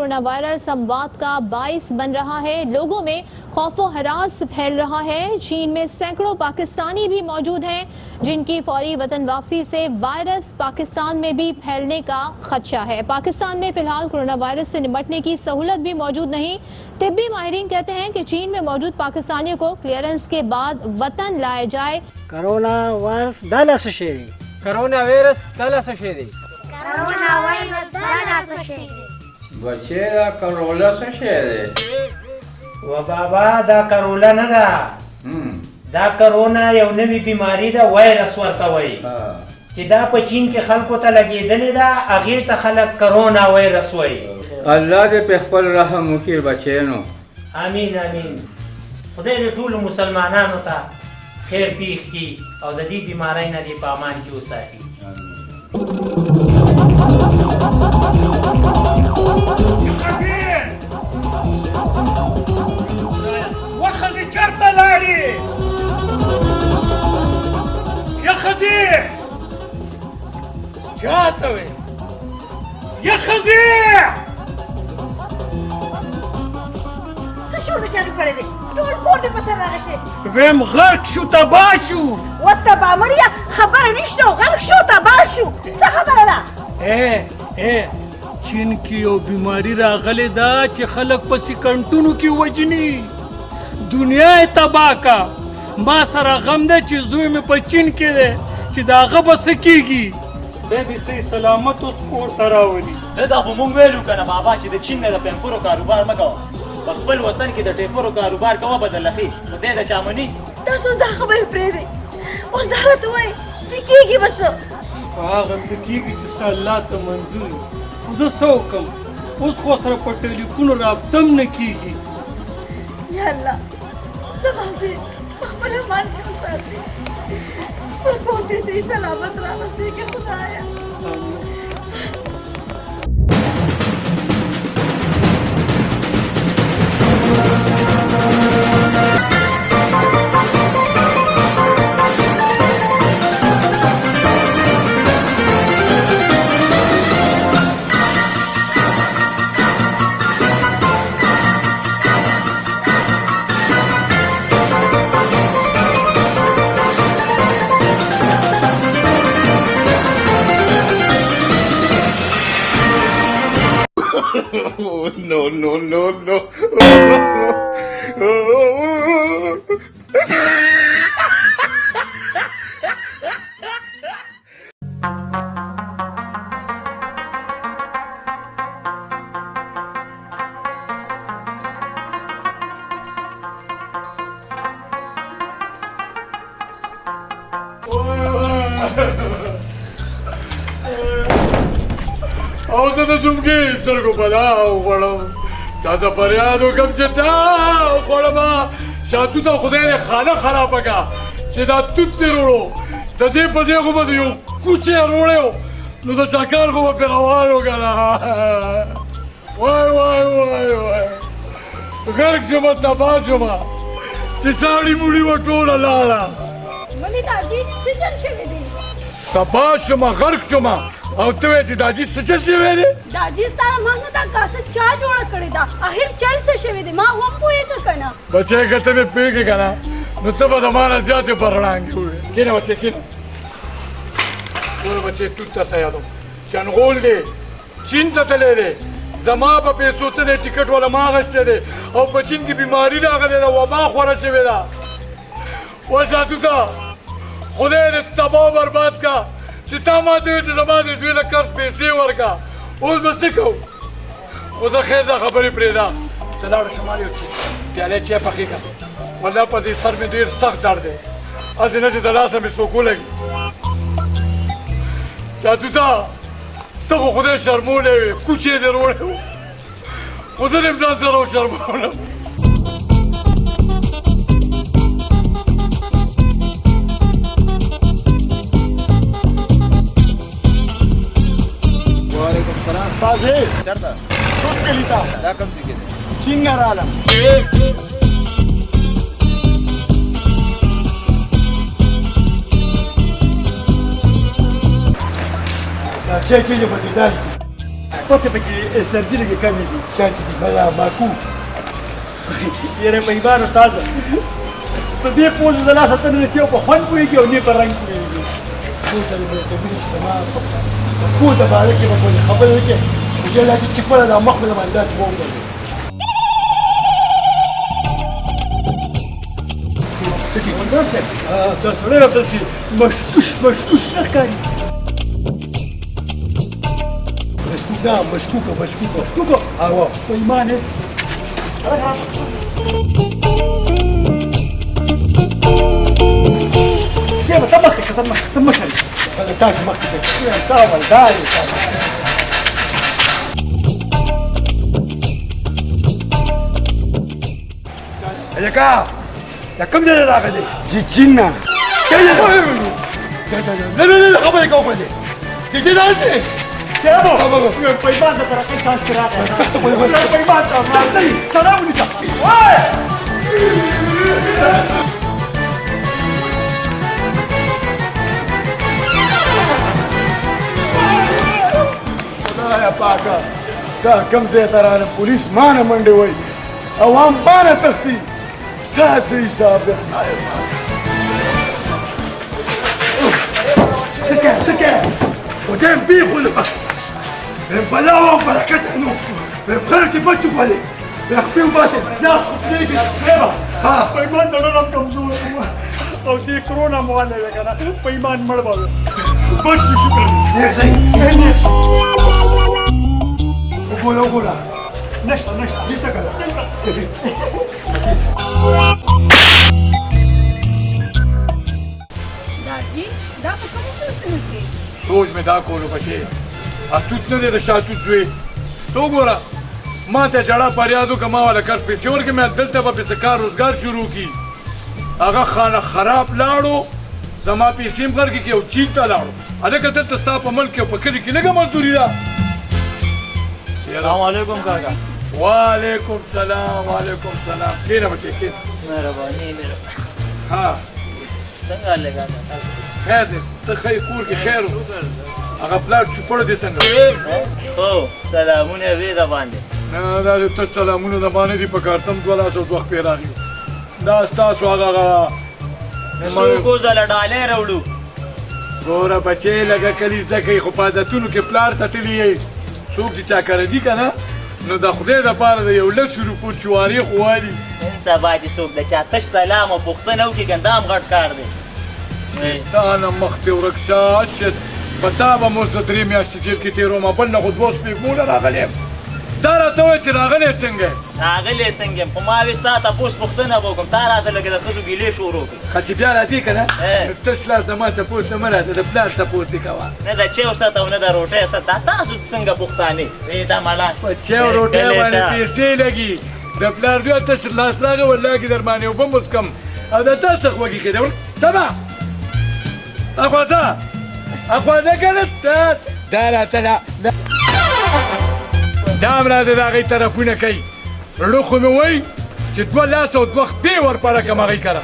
Corona virus संवाद का बाइस बन रहा है। लोगों में खौफो हरास फैल रहा है। चीन में सैकड़ों पाकिस्तानी भी मौजूद हैं जिनकी फौरी वतन वापसी से वायरस पाकिस्तान में भी फैलने का खदशा है। पाकिस्तान में फिलहाल कोरोना वायरस से निपटने की सहूलत भी मौजूद नहीं। तिब्बी माहिरीन कहते हैं कि चीन में मौजूद पाकिस्तानियों को क्लियरेंस के बाद वतन लाया जाए। कोरोना वायरस डाला सशेरी कोरोना वायरस डाला सशेरी बच्चे दा करोला सशेरी و بابا دا کرولا نه ده دا کرونا یو نوې بیماری ده وایرس ورته وایي چې دا په چین کې خلکو ته لګېدلې ده هغې ته خلک کرونا وایرس وایي الله دې په خپل رحم وکړي بچیانو امین امین خدای دې ټولو مسلمانانو ته خیر پیښ کړي او د دې بیمارۍ نه دې په امان کې وساتي وخزي چرته لاړې یا خزي چاته وې یا خزي څه شور چالو کړی دی ټول کور دې په سر راغشي ویم غرق شو تباه شو وتبا مړیا خبره نشته غرق شو تباه شو څه خبره ده چین کې یو بیماری راغلې ده چې خلک په سکنټونو کې وژني دنیا یې تباه کا ما سره غم ده چې زوی مې په چین کې دی چې د هغه به څه کېږي دی دې صحیح سلامت اوس کور ته راولي دا خو مونږ ویلو که نه بابا چې د چین نه د پنپورو کاروبار مه کوه په خپل وطن کې د ټیپورو کاروبار کوه بدلخي خو دی د چا مني تاسو اوس دا خبرې پرېږدئ اوس دا راته وایئ چې کېږي به څه هغه څه کېږي چې څه الله ته منظور خو زه څه وکړم اوس خو سره په ټلیفون رابطه هم نه کېږي یا الله زما زوی په خپل امان کې وساتې خپل کور دې صحیح سلامت راوستې کې خدایه No, no, no, no. او زه د زمګې سترګو پلاو غواړم چا ته فریاد وکړم چې تا وخوړم شاتو ته خدای دې خانه خرابه کړه چې دا توت دې وروړو د دې په ځای خو به د یو کوچې وروړی نو د چا کار خو به پرې روان و که نه وای وای وای وای غرق شومه تباه شومه چې ساړي موړي وه ټوله لاړه ولې داجي څه چل شوی دی تباه شومه غرق شومه او ته وایې چې داجي څه چل شوی دی داجي ستا ما نه دا کاسه چا جوړه کړې ده اخر چل څه شوی دی ما هم پوهېږه که نه بچی که ته مې پوهېږې که نه نو ته به د ما نه زیاتې برړانګې ووایې کښېنه بچی کښېنه ګوره بچی توت درته یادوم چنغول دی چین ته تللی دی زما په پیسو ته دی ټکټ والا ما اخیستی دی او په چین کې بیماري راغلې ده وبا خوره شوې ده وساتو ته خدای دې تباه و برباد کا چې تا ما ته وایې چې زما د زوی له قرض پیسې ورکړه اوس به څه کوو خو زه خیر دا خبرې پرېږده ته لاړه شمال یو پیالې چای پخې کړه والله په دې سر مې ډېر سخت درد دی هسې نه چې د لاسه مې څوک ولګي ساتو ته خو خدای شرمولی وې کوچې دې روړی و خو زه دې ځان سره وشرمولم وعلیکم السلام تازه چرته توت کلی ته دا کوم ځای کې دی چین نه رالم چای کېږي په ځای پته پکې انرژي لږه کمې دي شاته دي بلا ماکو یاره په ایمان استاد په دې پوز د لاسه ته نه چې په خوند پوهېږي او نه په رنګ پوهېږي ټول سره مې خبرې شته ما په پوزه باندې کې به خبرې وکړې چې دا چې خپله دا مخ مې د باندې داسې ووګرځي دا سړی راته داسې مشکوش نه ښکاري مشکوکه او په ایمان یې سیبه ته مخکې شه ته مشر یې تاسو مخکې شه تا ولدار هلکه دا کوم ځای نه راغلی چین نه نه خبرې کوه په دې چې داسې Siamo! Poi banda per che sta strada. Poi banda, سلام ونیسه خدایا پاکه دا کوم ځای ته راغلم پولیس مانه منډې وایي عوام مانه تښتي دا څه حساب دی خدایا پاکه تکه وجایم بيخو بلا وبركات عنه بخيرك بچو بالي يخبيو باسم ناس خطنيك سيبا ها पैमान दड़ना कमजोर और ये कोरोना मोहल्ले में करा पैमान मर बाबू बस शुक्र ये सही وقولا نشطة لسه كده दादी دا په کومه سوچونه کې سوچ مې دا کولو بچې اتوت نه دی د شاتوت زوی ته وګوره ما ته جړه فریاد وکړه ما والا کس پیسې ورکړې مې دلته به پسې کار روزګار شروع کړي هغه خانه خراب لاړو زما پیسې هم غرقې کړې او چین ته لاړو هلکه دلته ستا په ملک کې او په کلي کې لږه مزدوري ده السلام علیکم کاکا وعلیکم سلام وعلیکم سلام کښېنه بچې کښېنه مهرباني ها څنګه حال دی کاکا خیر دی ته ښه یې کور کې خیر و هغه پلار چوپړ دی څنګه هو سلامونه وې د باندې نه دا د تش سلامونه د باندې دي په کار تم دوه لاسو دوه خپې راغلي دا ستاسو هغه څو ګوزله ډالۍ راوړو ګوره بچې لږه کلي زده کوي خو په عادتونو کې پلار ته تلي یې څوک چې چا کره ځي که نه نو د خدای دپاره د یو لسو روپو چوارې خو والي نن سبا چې څوک د چا تش سلام او پوښتنه وکړي که دا هم غټ کار دی تا نه مخ دې ورک شه شت په تا به مو زه 3 میاشتې جیل کې تېروم بل نه خو 2 سپېږمونه راغلی یم دا راته وایه چې راغلی څنګه راغلی څنګه یم خو ما وې ستا تپوس پوښتنه به وکړم تا راته لکه د ښځو ګیلې شروع کړي ښه چې بیا راځې که نه تش لاس زما تپوس نه مه راته د پلار تپوس دې کوه نه د چیو ست او نه د روټۍ ست دا تاسو څنګه پښتانې وې دا مړه په چیو روټۍ باندې پیسې لګي د پلار بیا تش لاس راغی والله کې در باندې اوبه مسکم او د تا څه خوږې کېده سبا اخواته اخواته که نه دا راته دا هم راته د هغې طرفونه کوي زړه خو مې وایي چې 2 لاس او 2 خپې ورپاره کړم هغې کره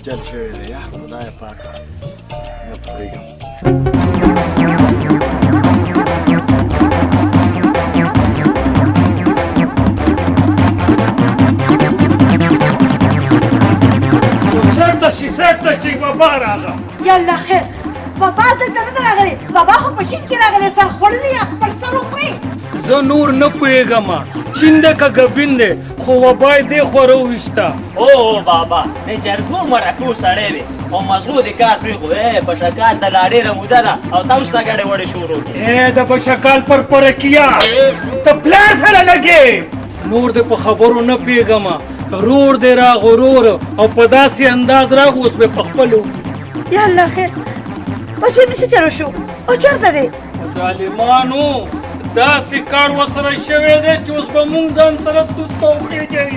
چل شوی دی یا خدای پاکه نه پوهېږم سرته چې بابا راغه یالله خیر بابا دلته نه دی راغلی بابا خو په چین کې راغلی سر خوړلی یا خپل سر وخوري زه نور نه پوهېږم چین دی که ګبین دی خو وبای دی خو راوویسته او بابا د جرګو مرکو سړی دی او مزغو د کار پرېښود بشکال د لا ډېره موده ده او تاسو ته ګډې وړې شروع دي د بشکال پر پرکیا ته پلار سره لګې نور د په خبرو نه پوهېږم رور دی راغ ورور او په داسې انداز راغ اوس به په خپلو یا الله خیر اوس بیا مې څه چلو شو او چېرته دی ظالمانو داسې کار ورسره شوی دی چې اوس به مونږ ځان سره توسته وخېږئ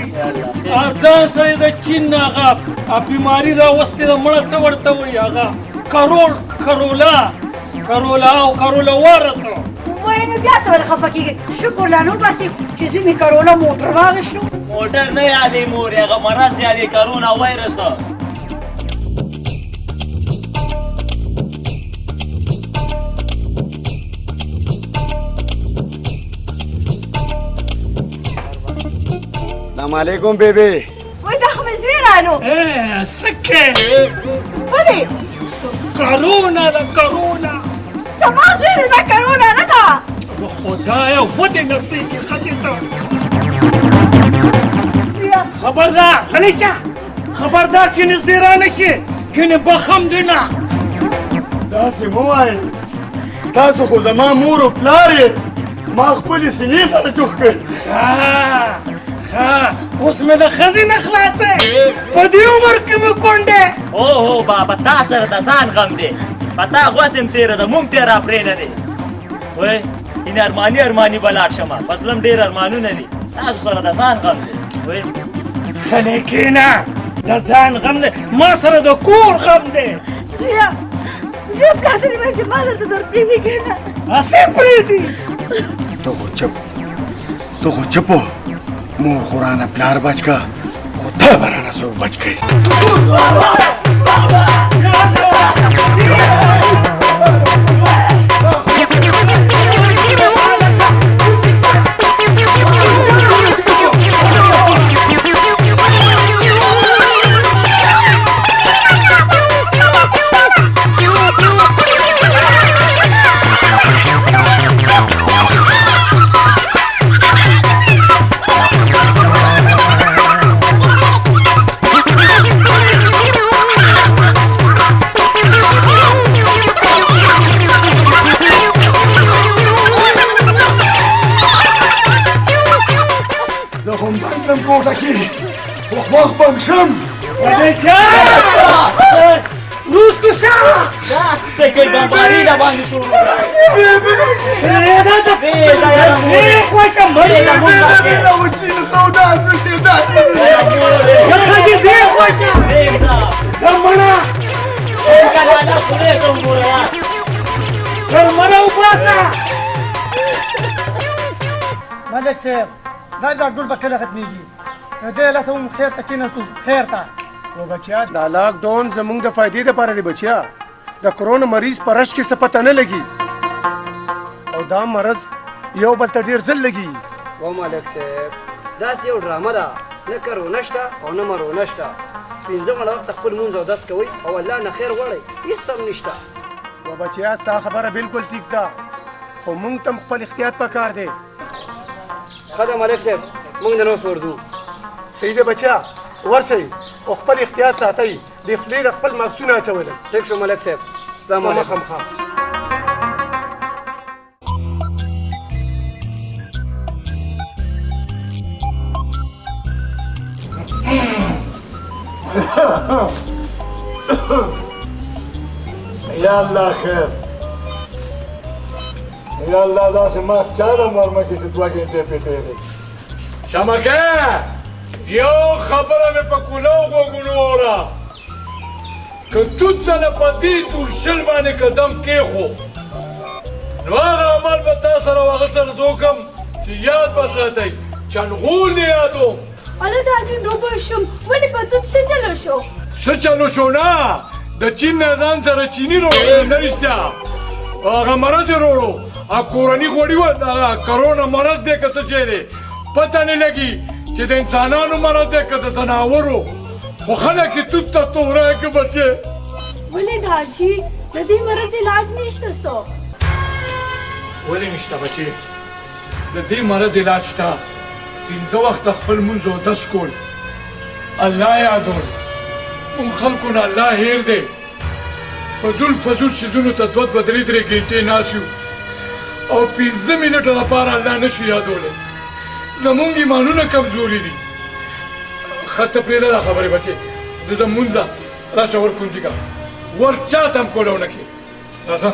ځان سره د چین نه هغه بیماري راوستې ده مړه څه ورته وایي هغه کرولا او کرولا وارثه وایي نو بیا ته ولې خفه کېږې شکر لا نو باسې چې زوی مې کرولا موټر واغېشتو موټر نه یادې مور هغه مرض یادې کرونا وایرس السلام علیکم بیبی وایي دا خو مې زوی رانو سکې ولې کرونا ده کرونا زما زوی دی دا کرونا نه ده خدایا ودې نه پرېږدي ښځې ته زویه خبردار غلی شه خبردار چې نږدې رانه شي کنې بخم دې نه داسې مه وایئ تاسو خو زما مور و پلار یې ما خپلې سینې سره جوخ کړئ اوس مې د ښځې نه خلاصې په دې عمر کې مې کونډې اوهو بابا تا سره د ځان غم دی په تا غوښ م تېره ده مونږ تې را پرې نه دی وای این ارماني به لاړ شمه بس لم ډېر ارمانونه دي تاسو سره د ځان غم دی وای خلې کېنه د ځان غم دی ما سره د کور غم دی زویه زویه پلار ته دې وایي چې ما درته در پرېږدي که نه هسې پرېږدي تو خو چپ و مور خو رانه پلار بچ که خو ته به رانه څوک بچ کوي کوټه کې وخ بم شم روستو شه سکل بمباري را باندې شروع ملک صاحب دا ګډوډ به کله ختمېږي دې لاسه مونږ خیر ته کېناستو خیر ته او بچیا دا لاک ډاون زمونږ د فائدې دپاره دی بچیا د کرونا مریض په رش کې څه پته نه لګي او دا مرض یو بل ته ډېر ژر لګي و ملک صاحب داسې یو ډرامه ده نه کرونا شته او نه مرونا شته پنځه غړه وخت خپل مونځ اودس کوئ او الله نه خیر غواړئ هېڅ هم نشته و بچیا ستا خبره بالکل ټیک ده خو مونږ ته خپل احتیاط پکار دی ښه ده ملک صاحب مونږ د نوس ورځو صحیح ده بچیا ورشئ او خپل احتیاط ساتئ د خولې نه خپل ماکسونه اچولی ټیک شو ملک صاحب السلام علیکم یا الله خیر یا الله داسې ما چاره مرمه کې چې دوه ګنټې پېټې دی شمکه یو خبره مې په کولو غوږونو اوره که توت ته نه په دې تورشل باندې قدم کېښو نو هغه عمل به تا سره او هغه سره زه وکړم چې یاد به ساتئ چنغول دې یادوم حالت حاجی ډوبه شم ولې په توپ څه چلو شو څه چلو شو نه د چین نه ځان سره چیني روړو نه رښتیا هغه مرض یې روړو کورني غوړي و کرونا مرض دی که څه شی دی پته نه لګي چې د انسانانو مرض دی که د ځناورو خو خلک یې توت ته توره که بچې ولې د حاجي د دې مرض علاج نشته سو ولې نشته بچې د دې مرض علاج شته 5 وخته خپل لمونځ او اودس کول الله یادول موږ خلکو نه الله هیر دی فضول شیزونو ته 2-3 ګنټې ناست یو او 15 منټه لپاره الله نشو یادولی زمونږ ایمانونه کمزوري دي ښه ته پرېږده دا خبرې بچې د ده مونځ ده راشه ور کونجي کړه ور چاته هم کوله ونه کړې راځه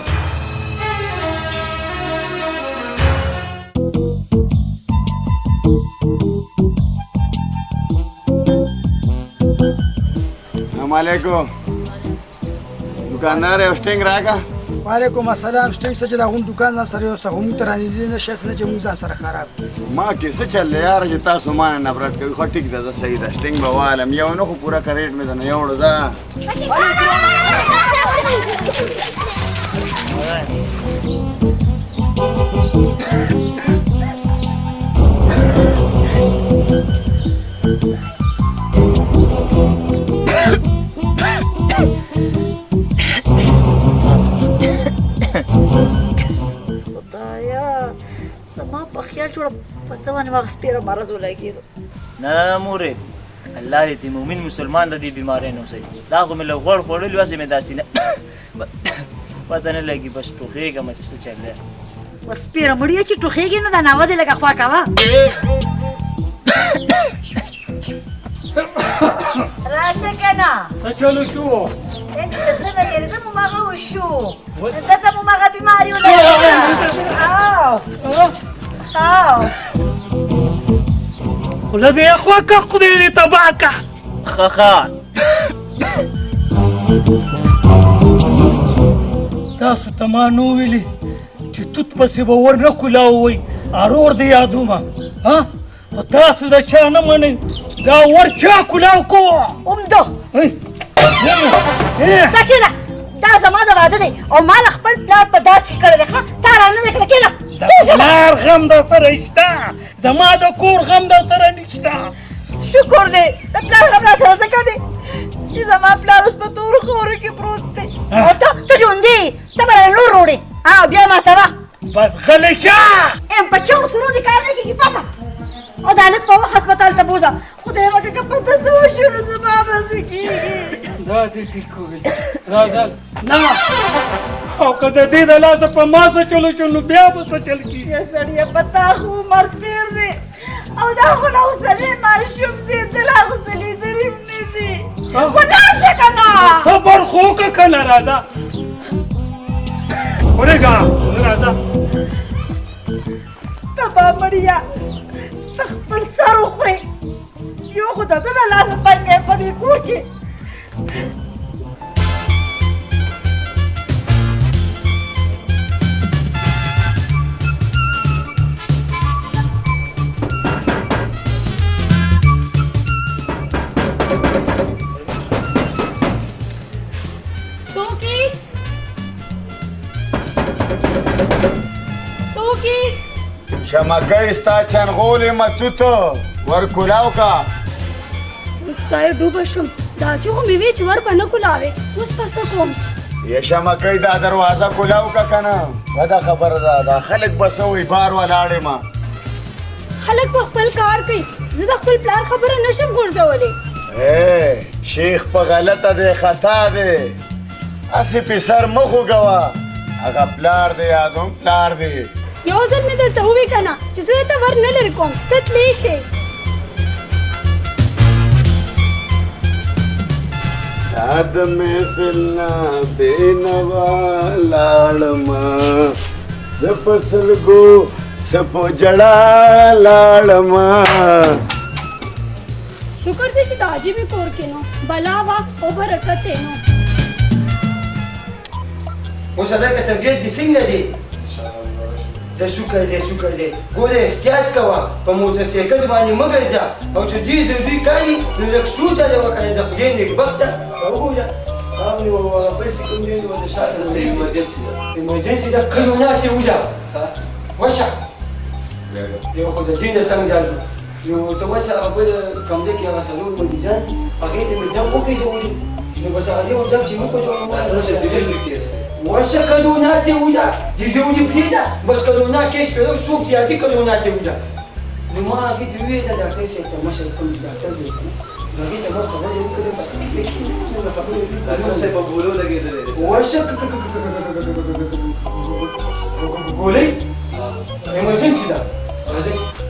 السلام علیکم دکاندار یو سټینګ راکړه وعلیکم السلام سټینګ څه چې دا غون دکان ځان سره یو څه هم تر نږدې نه شي نه چې موږ ځان سره خراب ما کې څه چل یار چې تاسو ما نه نفرت کوي خو ټیک ده زه صحیح ده سټینګ به والم یو نه خو پوره کریټ مې ده نه یوړو ده مرض ولګېدو نه مورې الله دې مؤمن مسلمان د دې بیمارۍ نه وساتي دا خو مې له غوړ خوړلي واسې مې داسې نه پته نه لګي بس ټوخېږم چې څه چل دی بس پیره مړیه چې ټوخېږي نو دا ناوه دې لږه خوا کوه راشه که نه څه چلو شو څه نه یېرېدم هماغه وشو دته مو هماغه بیماري ولګېده او خوله دې اخوا که خدای دې تباه که ښه تاسو ته ما نو ویلي چې توت پسې به ور نه کولاوئ ارور دې یادومه ها خو تاسو د چا نه منئ دا ور چا کولاو کوه عمدو دا کېده دا زما د واده دی او ما له خپل پلار په داسې کړی دی ښه تا رانه دی کړی کېده د پلار غم در سره شته زما د کور غم در سره نشته شکر دی د پلار غم را سره ځکه دی چې زما پلار اوس په تورو خاورو کې پروت دی او ته ژوندی ته به رانه نور وړې او بیا ماته وه بس غلی شه په چغو سرو دې کار نه کېږي پاسه او دا هلک په وخت هسپتال ته بوځه خدای وکړه که پته څه وشي نو زما به څه کېږي دا دې ټیک وویل راځه نه او که د دې د لاسه په ما څه چلو شو نو بیا به څه چل کېږي سړیه په تا خو عمر تېر دی او دا خو نه اوسنی ماشوم دی ته لا حوصلې درې هم نه دي ولاړ شه که نه صبر خو وکړه که نه راځه ورېږه راځه تبا مړیه ته خپل سر وخورې یو خو د ده د لاسه تنګی په دې کور کې شمکۍ ستا چنغولې متوتو ور کولاو کا خدای ډوبه شوم دا چې خو مې وی چې ور به نه کولاوې اوس به څه کوم یا شمکۍ دا دروازه کولاو کا که نه بده خبره ده دا خلک به څه وایي بار ولاړې ما خلک په خپل کار کوي زه د خپل پلار خبره نشم غورځولی شیخ په غلطه دی خطا دی هسې پې سر مه خوږوه هغه پلار دی یادوم پلار دی یو ځل مې درته ووی که نه چې زه ته ور نه لرې کوم ته تللی شې دا د محفل نه بېنوا لاړمه زه په سلګو زه په ژړا لاړمه شکر دی چې د حاجي مې کور کې نو بلا وه او برکت یې نو اوس هلکه طبیعت دې څنګه دی زه شکر دی ګوره احتیاط کوه په موټرسایکل باندې مه ګرځه او چې ډېر ضروري کار وي نو لږ سلو چلوه که نه د خدای نېکبخته وګوره بل چې کوم دی نو د شاته ایمرجنسي ده که یو ناڅې وځه وشه یو خو د دې نه تنګ راځو نو ته وشه هغه بل کمزه کې هغه څلور مریضان دي هغې ته مې جنګ وخېږولي نو بس هغه یو جنګ چې موږ په جوړ وشه کرونا ته ودا جزو دي پیدا بس کرونا کیس په څوک چې اتی کرونا ته ودا نو ما هغه ته وی دا ډاکټر سره ته مشه کوم ډاکټر دی هغه ته ما خبرې وکړې په ډاکټر سره په بولو لګېدل وشه ګولې ایمرجنسي ده راځي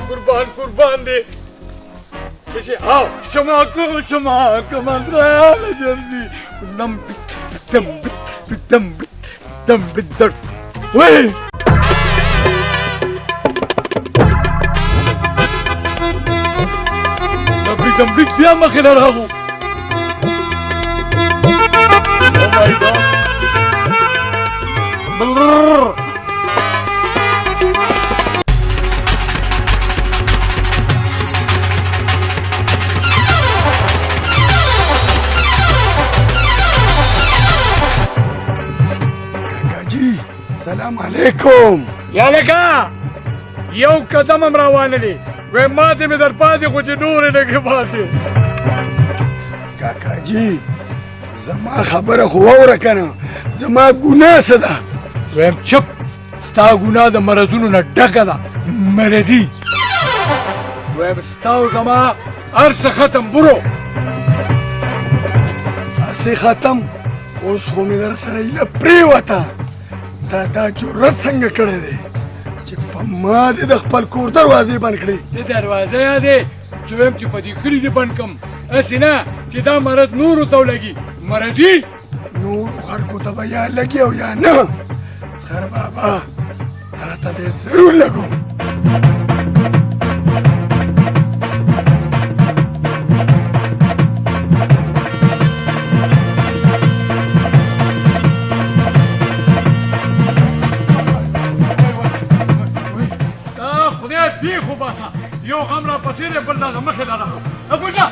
قربان قربان دي شي اه شماك مدرا جردي دم دم دم دم بالدم وين دم بيت يا ما خلال هابو او ماي جاد السلام علیکم یا لکه یو قدم هم روانه دي وای ماتې مې در پاتې خو چې نورې لږې پاتې کاکاجي زما خبره خو واوره کنه زما ګناه څه ده وایم چپ ستا ګناه د مرضونو نه ډکه ده مرضي وایم ستا او زما هر څه ختم برو هسې ختم اوس خو مې در سره ایله پرېوته دا جرأت څنګه کړی دی چې په ما دې د خپل کور دروازې بند کړې دې دروازه یادې زه وایم چې په دې کلي دې بند کړم هسې نه چې دا مرض نورو ته ولګي مرضي نورو خلکو ته به یا لګي او یا نه خیر بابا تا ته به ضرور لګو یو غم را پسې دی بل دغه مخې ته راغلو اګوجه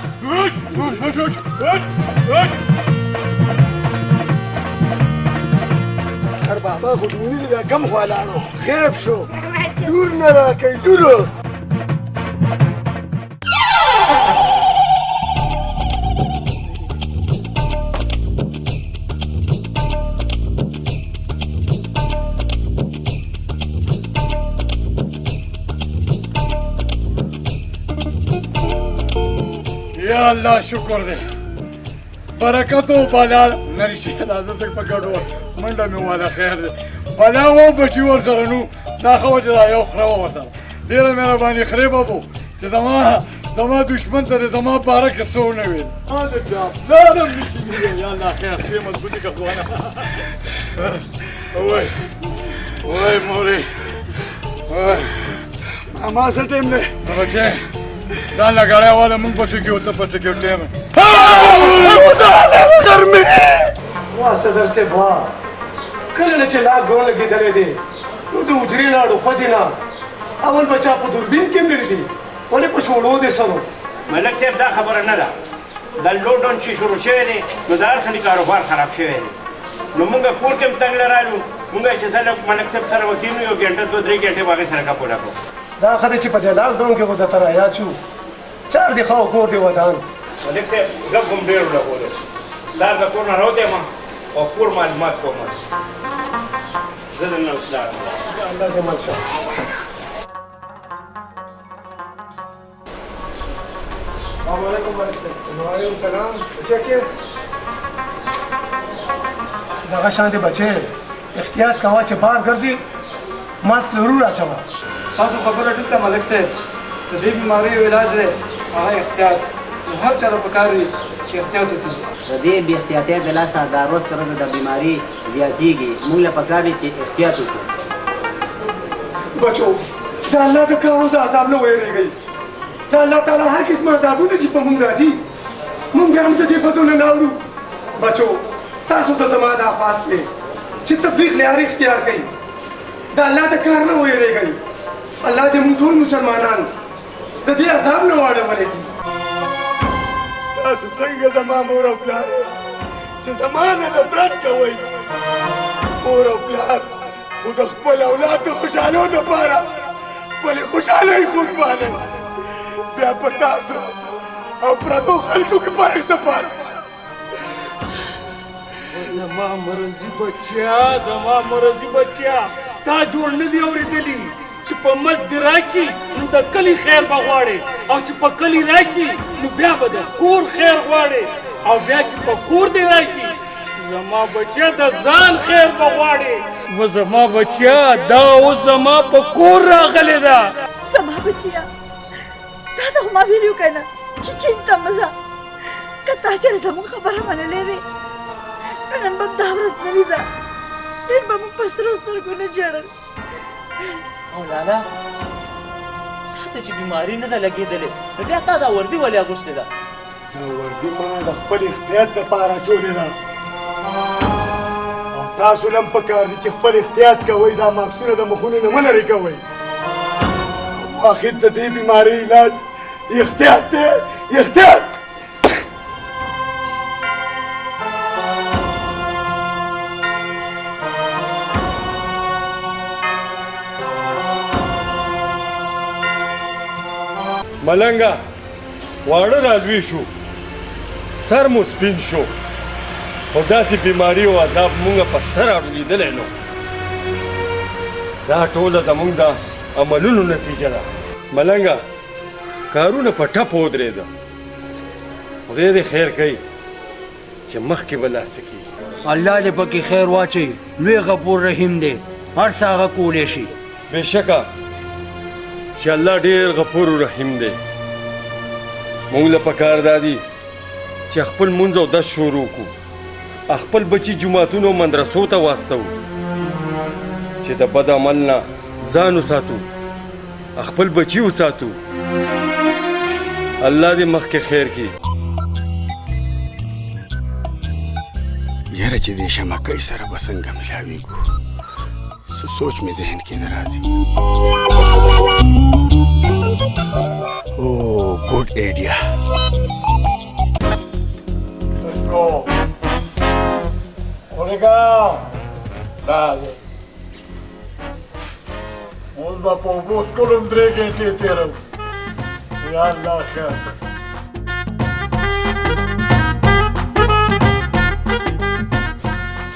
خیر بابا خو دونی دا کم خوالاړو خیب شو دور نه راکئ دورو یا الله شکر دی برکت او بلا نری شي دا څنګه پکړو منډه مې واده خیر دی بلا و بچي ور سره نو دا خو چې دا یو خره ورته ډیره مهرباني خري بابو چې زما دشمن ته زما باره کې سو نه ویل دا جام لا نه مشي یا الله خیر دې مضبوطی کا خوانه وای موري وای اما څه ټیم دی بچي دا لګړې والا مونږ پسې کې وته پسې کې ټیم ګرمه وا صدر سے با کله نه چې لا ګون لګېدلې دي نو د حجرې لاړو خوځینا اول بچا په دوربین کې ملي دي ولې په شوړو دي سره ملک صاحب دا خبره نه ده دا لوډون چې شروع شوی دی نو د هر سړي کاروبار خراب شوی دی نو مونږ کور کې هم تنګ لرالو مونږ چې زه ملک صاحب سره وکینو یو ګنټه 2-3 ګنټې باغې سره کا پوره کو دا خدای چې په دې لاک ډاون کې وځه تر یا چو چار دی خو کور دی ودان ملک صاحب غږ هم ډېر لګولو سار د کور نه راوته ما او کور معلومات کوم زه نه استاد الله دې ماشاء السلام علیکم ملک صاحب وعلیکم السلام شکر دغه شان دي بچي احتیاط کوه چې بار ګرځي ما ضرور اچوه تاسو خبره ټیک ده ملک صاحب د دې بیماری علاج دی هغه احتیاط هر چا په کار دی چې احتیاط وکړي د دې بې احتیاطۍ د لاسه دا روز تر ورځې د بیماري زیاتېږي موږ له پکار دی چې احتیاط وکړو بچو د الله د کارو د عذاب نه ویریږئ د الله تعالی هر قسم عذابونه چې په موږ راځي موږ هم د دې بدلون نه اورو بچو تاسو ته زما دا خواست دی چې تبلیغ لارې اختیار کړئ د الله د کار نه ویریږئ الله دې موږ ټول مسلمانان د دې عذاب نه واړولی دي تاسو څنګه زما مور او پلار چې زما نه نفرت کوئ مور او پلار خو د خپل اولاد د خوشحالو دپاره خپلې خوشحالۍ قربانوي بیا په تاسو او پردو خلکو کې فرق څه پاتې زما مرضي بچیا تا جوړ نه دی اورېدلي چې په ملک دې راشي نو د کلي خیر به غواړې او چې په کلي راشي نو بیا به د کور خیر غواړې او بیا چې په کور دې راشي زما بچیا د ځان خیر به غواړې و زما بچیا دا اوس زما په کور راغلې ده زما بچیا تا ته خو ما ویلي وو که نه چې چین ته مه ځه که تا چېرې زموږ خبره منلې وې نو نن به م دا ورځ نه لیده نن به موږ په سرو سترګو نه ژړل او لالا تا ته چې بیماري نه ده لګېدلې نو بیا تا دا وردي ولې اغوستې ده دا وردي ما د خپل احتیاط دپاره اچولې ده او تاسو هم پکار دي چې خپل احتیاط کوئ دا ماکسونه د مخونو نه مه لرې کوئ واخر د دې بیمارۍ علاج احتیاط دی احتیاط ملنګه واړه رالوی شو سر مو سپین شو خو داسې بیماري او عذاب مونږ په سر اړولیدلی نو دا ټوله زمونږ د عملونو نتیجه ده ملنګه کارونه په ټپ ودرېده خدای دې خیر کوي چې مخکې به لا څه کېږي الله دې پکې خیر واچوي لوی غفور رحیم دی هر څه هغه کولی شي بېشکه چې الله ډېر غفور رحیم دی مونږ له پکار دا دي چې خپل مونځ او دس شروع کړو خپل بچي جوماتونو او مدرسو ته واستوو چې د بد عمل نه ځان وساتو خپل بچي وساتو الله دې مخکې خیر کړي یاره چې دې شمکۍ سره به څنګه ملاویږو څه سوچ مې ذهن کې نه راځي او ګوډ ایډیا Colega! Dale! اوس به په اوبو څکلو 3 ګنټې تېروو یا الله خیر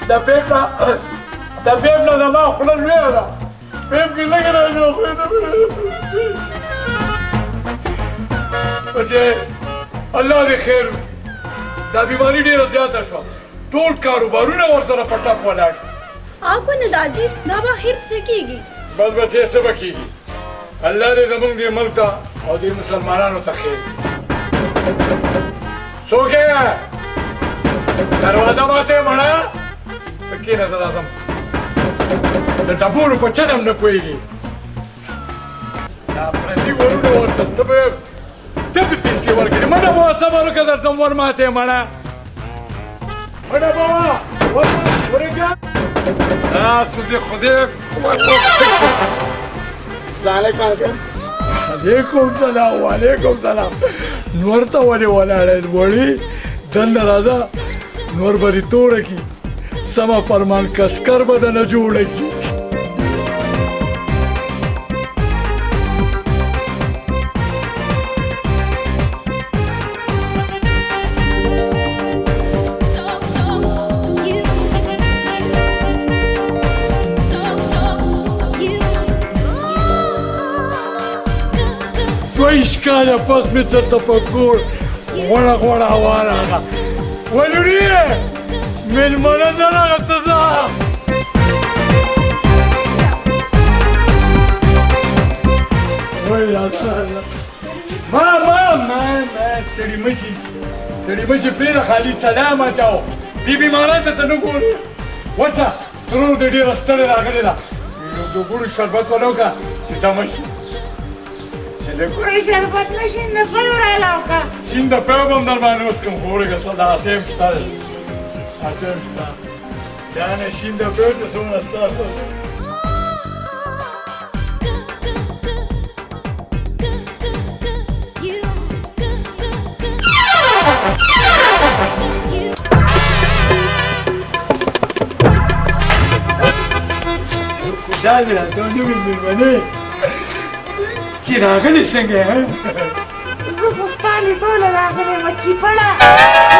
د پیپ نه زما خوله لویه ده پیپ کې لږې راځي بچې الله دې خیر وکړي دا بیماري ډېره زیاته شوه ټول کاروبارونه ورسره په ټپ ولاړ आपको न दादी دا به هر څه کېږي بس بچې څه به کېږي الله دې زموږ دې ملک ته او دې مسلمانانو ته خیر څوک یې دروازه ماتې مړه ته کښېنه زه راځم د ټپونو په چل هم نه پوهېږي دا پردي ورونه ورته ته به پیسې ورکړې مړه بابا صبر وکړه درځم ور ماتې مړه مړه بابا ورګه تاسو دې خدای علیکم سلام وعلیکم سلام نور ته ولې ولاړې وړي دنده راځه نور به دې توړه کي سمه فرمان کسکر به دنه جوړه کي Iskale pas met het parcours. Voilà, voilà, voilà. Waluriye, milmana dara gataza. Oy Allah. Ma, teri mashi pera khali salama chao. Bibi marata tanu gol. Whatsa? Suru de dia rastale ragale da. Do guru sharbat waloga. Chitamashi. د ګورې شربت نه شین د پی وړی لاوکه شین د پی به هم در باندې وڅکم خو ورېږه دا ټیم شته دی Ateşta. Yani şimdi böyle sonrası. Dávila, ¿dónde me mané? Si la gana څنګه ها؟ زه خو ستا لیدو له راغلې وه چیپړه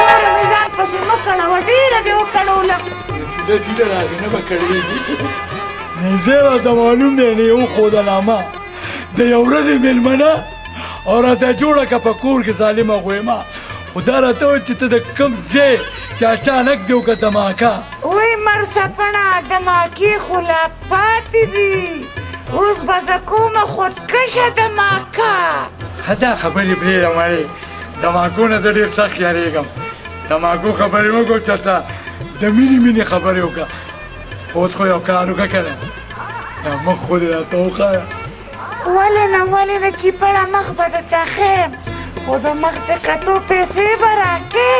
نوره مې ځان پسې مه کړوه ډېره مې وکړولم سیده سیده راغی نه به کړېږي نیزه راته معلوم دی نه وښودله ما د یو ورځې مېلمنه او راته جوړه که په کور کې ظالمه غویمه خو دا راته وایي چې ته د کوم ځای چې اچانک دی وکړه دماکه وی مرسپڼه دماکې خو لا پاتې دي اوس به زه کومه خودکشه دماکه ښه دا خبرې پرېږده مړې دماکو نه زه ډېر سخت یارېږم دماکو خبرې مه کوه چېرته د مینې مینې خبرې وکړه خو اوس خو یو کار وکړه که نه دا مخ خو دې راته وښایه ولې نه چیپړه مخ به درته ښیم خو د مخ د کتو پیسې به راکې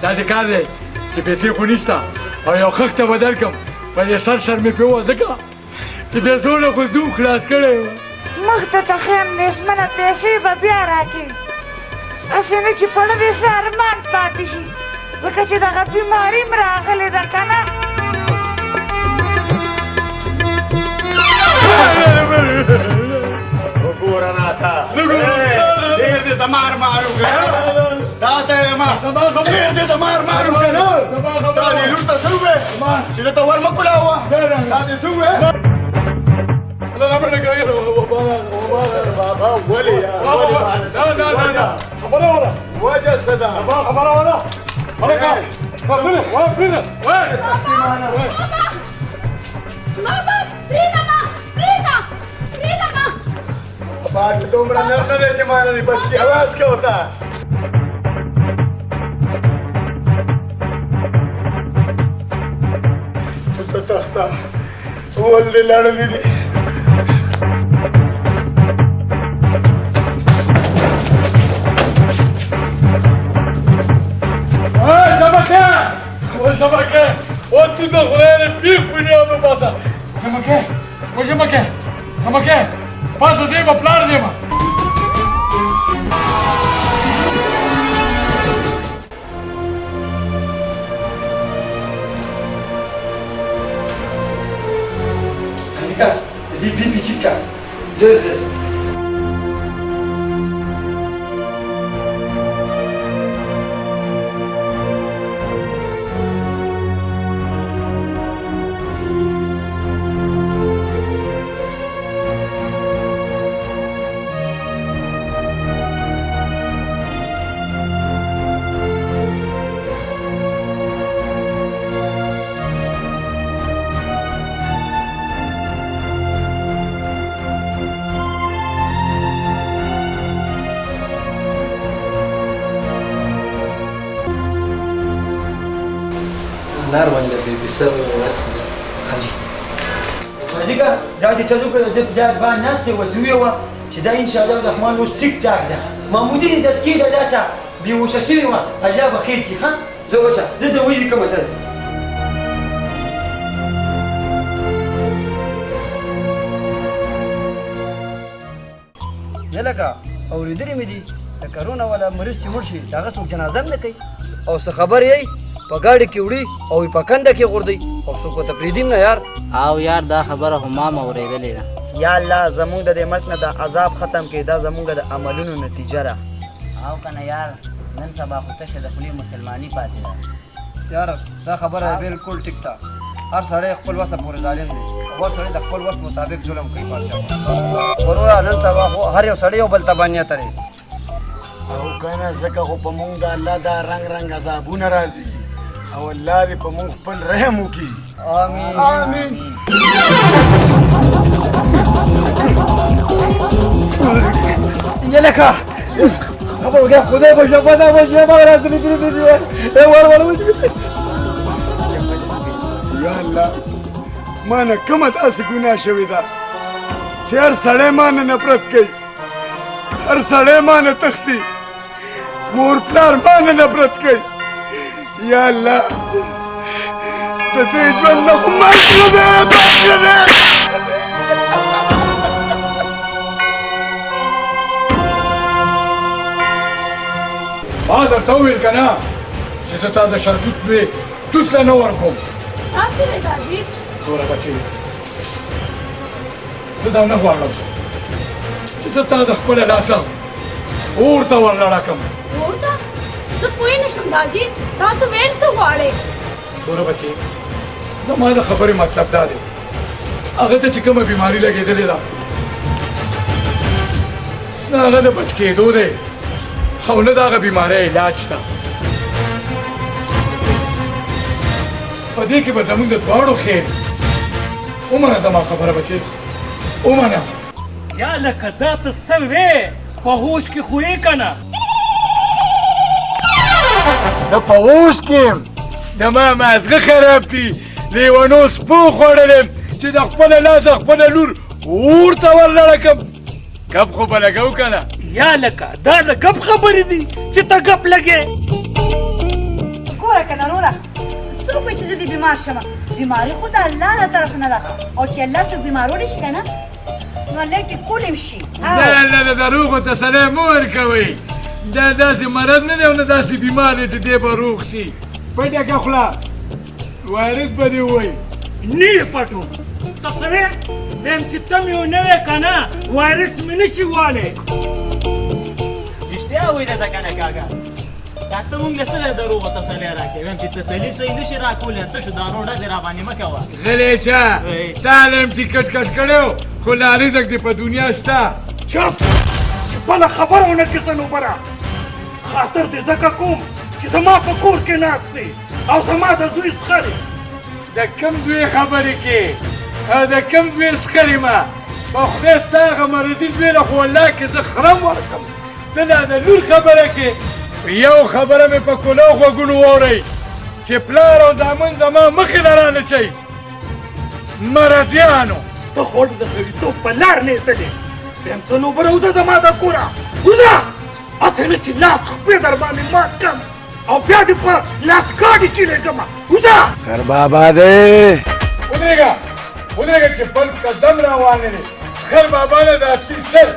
داسې کار دی چې پیسې خو نشته او یو خښته به درکړم په دې سر مې پرې ووه ځکه چې پیسو نه خو زوم خلاص کړی وه مخ ته ته ښیم نېسمنه پیسې به بیا راکې هسې نه چې پړه دې څه ارمان پاتې شي ځکه چې دغه بیماري م راغلې ده که نه وګوره راته ډېر دې دمار مارو که دا ته یم ډېر دې دمار مارو که نه دا دې لور ته څه ووې چې ده ته ور مه کولاوه دا دې څه ووې بابا ولې وجه څه ده बात दोमरा नरम दे से मारा नहीं बच की आवाज क्या होता है तो तख्ता बोल दे लड़ ली Zamake! O tu da goleire pico e não passa. Zamake! Passa assim para plano de ma. Zika, di bibi chica. Zez. نار ولا بيسوي بس خلي Jika dah si cajuk ke jah bahan nasi wajuya wa cidai insyaallah Rahman us tik jak dah. Mamudi dah sikit dah sah biusa sini wa aja bakhis ki khan. Zawasha dah wiji kama tad. یلکه اوریدلې مې دي د کرونا والا مریض چې مړ شي هغه څوک جنازه نه کوي او څه خبر یې په ګاډي کې وړي او په کنده کې غورځي او څوک ورته پرېږدي نه یار او یار دا خبره خو ما اورېدلې ده یا الله زمونږ د دې ملک نه د عذاب ختم کړي دا زمونږ د عملونو نتیجه ده او کنه یار نن سبا خو تشه د خولې مسلماني پاتې ده یار دا خبره بالکل ټیک ده هر سړی خپل وسه پورې ظالم دی او هر سړی د خپل وس مطابق ظلم کوي پاتې وروره نن سبا خو هر یو سړی یو بل ته باندې ترې او کنه ځکه خو په مونږ د الله دا رنگ عذابونه راځي او الله دې په مونږ خپل رحم وکړي آمین یلکه خبر وکړه خدای په شپه ما راځلې دې یا الله ما نه کومه داسې ګناه شوې ده چې هر سړی ما نه نفرت کوي هر سړی ما نه تښتي مور پلار ما نه نفرت کوي یا الله د دې ژوند نه خو مرګ نه دی مرګ نه دی ما درته وویل که نه چې زه تا د شربوت وې توت له نه ورکوم تاسې وې داجي ګوره بچې زه دا نه غواړم چې زه تا د خپله لاسه اور ته ورلړه کړم اور ته زه پوه نه شم داجي تاسو ویل څه غواړئ ګوره بچې زما د خبرې مطلب دا دی هغه ته چې کومه بیماري لګېدلې ده نه هغه د بچ کېدو دی او نه د هغه بیمارۍ علاج شته په دې کې به زموږ د دواړو خیر ومنه زما خبره بچې ومنه یا لکه دا ته څه وې په هوش کې خو یې که نه زه په اوس کې یم د ما مازغه خراب دي لیونو سپو خوړلم چې د خپله لاسه خپله لور اور ته ورلړه کړم ګپ خو به لګو که نه یا لکه دا د ګپ خبرې دي چې ته ګپ لګې ګوره که نه وروره څوک وایي چې زه دې بیمار شم بیماري خو د الله له طرف نه ده او چې الله څوک بیمارولی شي که نه نو الله یې ټیکولی شي نه الله د دروغو تسلی مه ورکوئ دا داسې مرض نه دی او نه داسې بیمار دی چې دی به روغ شي پټه که خوله وایرس به دې ووایي نه یې پټو ته څه وې ویم چې ته مې ونه وې که نه وایرس مې نه شي والی رښتیا ویلې ده که نه کاکا دا ته مونږ له څه له دروغو تسلی راکوې ویم چې تسلي صحیح نه شي راکولی تشو دا روډه دې راباندې مه کوه غلی شه تا له یم ټیکټ کټ کړی و خو لا رزق دې په دنیا شته چپ چې بله خبره ونه کړې صنوبره خاطر دې ځکه کوم چې زما په کور کې ناست دی او زما د زوی سخرې د کوم زوی خبرې کې او د کوم زوی سخرې ما په خدای ستا هغه مرضي زوی له خو والله کې زه خرم ورکړم ته لا د لور خبره کې یو خبره مې په کولو غوږونو واورئ چې پلار او زامن زما مخې له رانه شئ مرضیانو ته خو د سړیتوب په لار نه ایستلې ویم صنوبره وځه زما د کوره وځه هسې نه چې لاس خپې در باندې مات کړم او بیا دې په لاس ګاډي کې لېږمه وځه خر بابا دی ودرېږه ودرېږه چې بل قدم روان دی خر بابا نه دا تیر سر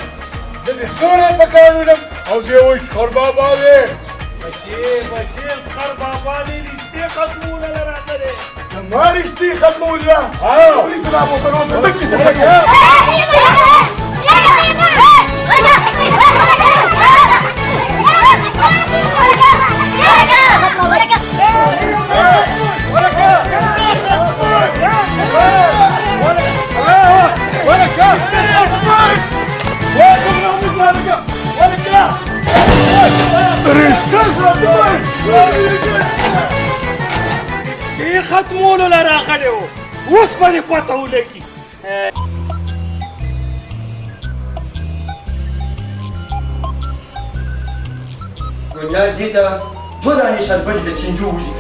زه دې سوری په کار وړم او دې وایي خر بابا دی بچې بچې خر بابا دې رښتې ختمونه له راغلې زما رښتې ختمول ده ولې زما موټرو ته ډکې دې ختمولو له راغلې وو اوس به دې پته ولګي ګونیا دې ته دوه دانې شربت د چینجو وځي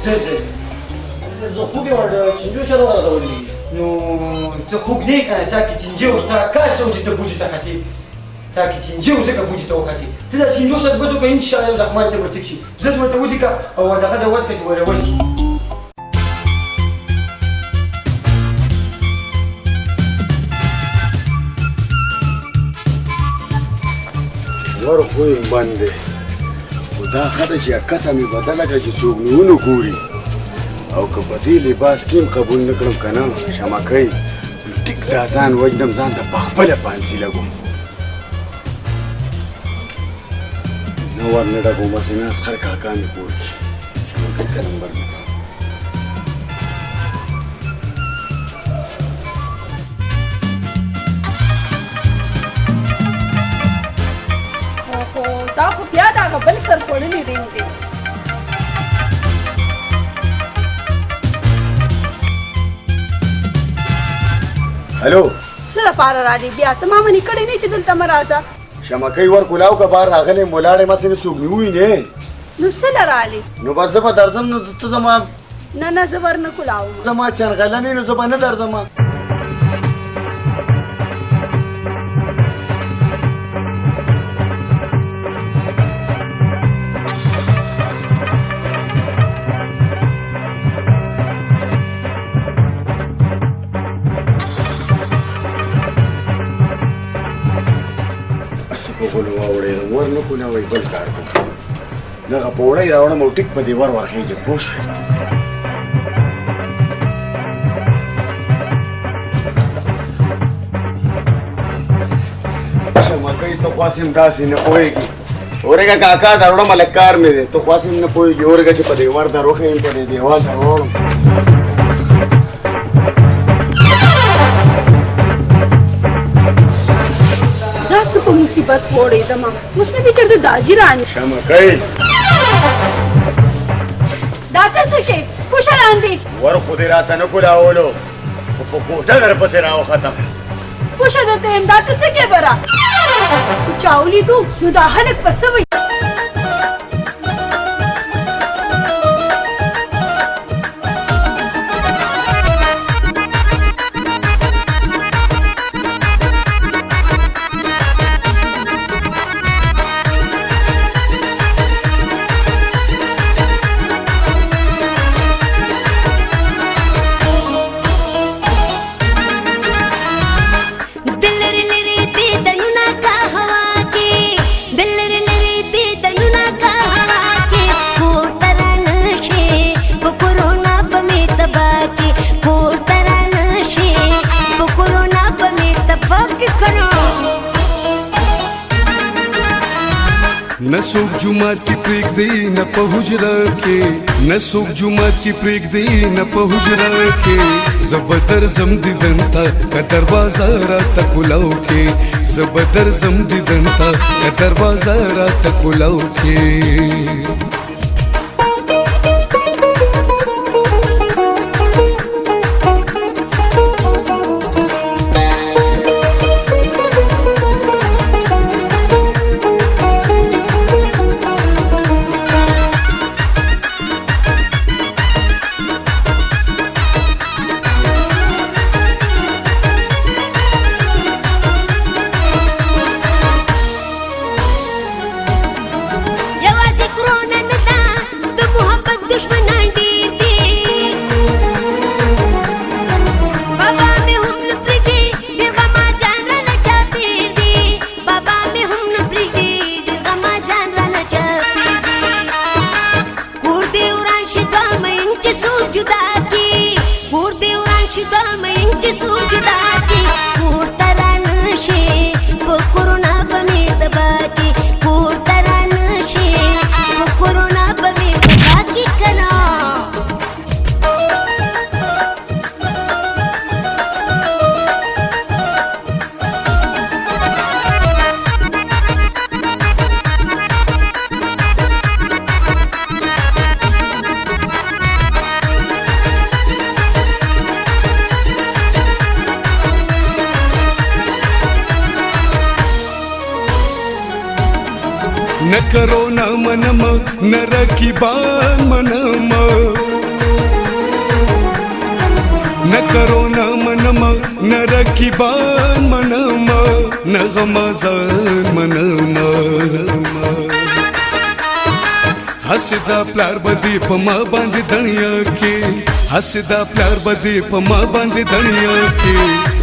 زر زر زه خوب یم چینجو چرا راغلی نو ته خوب نه کنه چا کې چینجو شته کاش چې ته بوجي ته ختی چا کې چینجو ځکه بوجي ته وختی ته دا چینجو شربت وکړه ان شاء الله رحمان ته ورتک شي زه ته ودی کا او دغه د وځ کې ولا وځي ور خو یې باندې خو دا خبره چې کته مې بدله کړه چې څوک مې ونه ګوري او که په دې لباس کې هم قبول نه کړم که نه شمکۍ ټیک دا ځان وجدم ځان ته په خپله پانسي لګوم نه ور نه ډګوم هسې نه اصغر کاکا مې کور کې شمکۍ ته نمبر مې دا خو بیا د هغه بل سر خوړلي رینګ دی هلو څه لپاره راځې بیا ته ما منې کړی نه چې دلته مه راځه شمکۍ ور کولاو که بار راغلی یم ولاړ یم هسې نه څوک مې ووینې نو څه له رالې نو بس زه به درځم نو ته زما نه نه زه ور نه کولاوم زما چرغله نه نو زه به نه درځم خو نه وای بل کار کوم دغه پوړی راوړم او ټیک په دې ور ورخېږم پوه شوې شمکۍ ته خو هسې داسې نه پوهېږي اورېږه کاکا دا وړم هلک کار مې دی ته خو هسې نه پوهېږي اورېږه چې په دې ور در وښیم په دې دیوال در وړم داسې په مصیبت وړېدمه اوس مې بېچېرته داجي رانه شمکۍ دا ته څه کې کوشه لاندې ور خو دې راته نه کولاولو خو په کوټه در پسې راوختم کوشه درته یم دا ته څه کې بره که چا ولیدو نو دا هلک به څه وایي न څوک جومات کې پرېږدي نه په حجره کې نه څوک جومات کې پرېږدي نه په حجره کې زه به درځم دیدن ته که دروازه راته کولاو کې زه به درځم دیدن ته که دروازه راته کولاو کې न करोना मनम न रकीबान मनम न करोना मनम न रकीबान मनम न गमज़ान मनम हसदा प्यार बदी पमा बांध दनिया के हसदा प्यार बदी पमा बांध दनिया के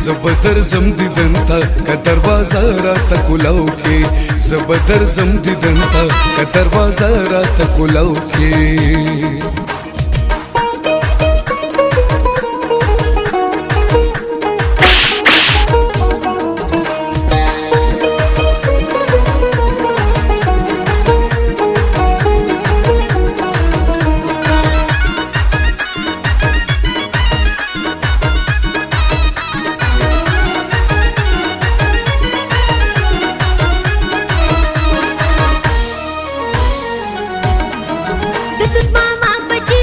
ज़बदर ज़मदी दंता का दरवाज़ा रात कुलाओ के ज़बदर ज़मदी दंता का दरवाज़ा रात कुलाओ के मामा बची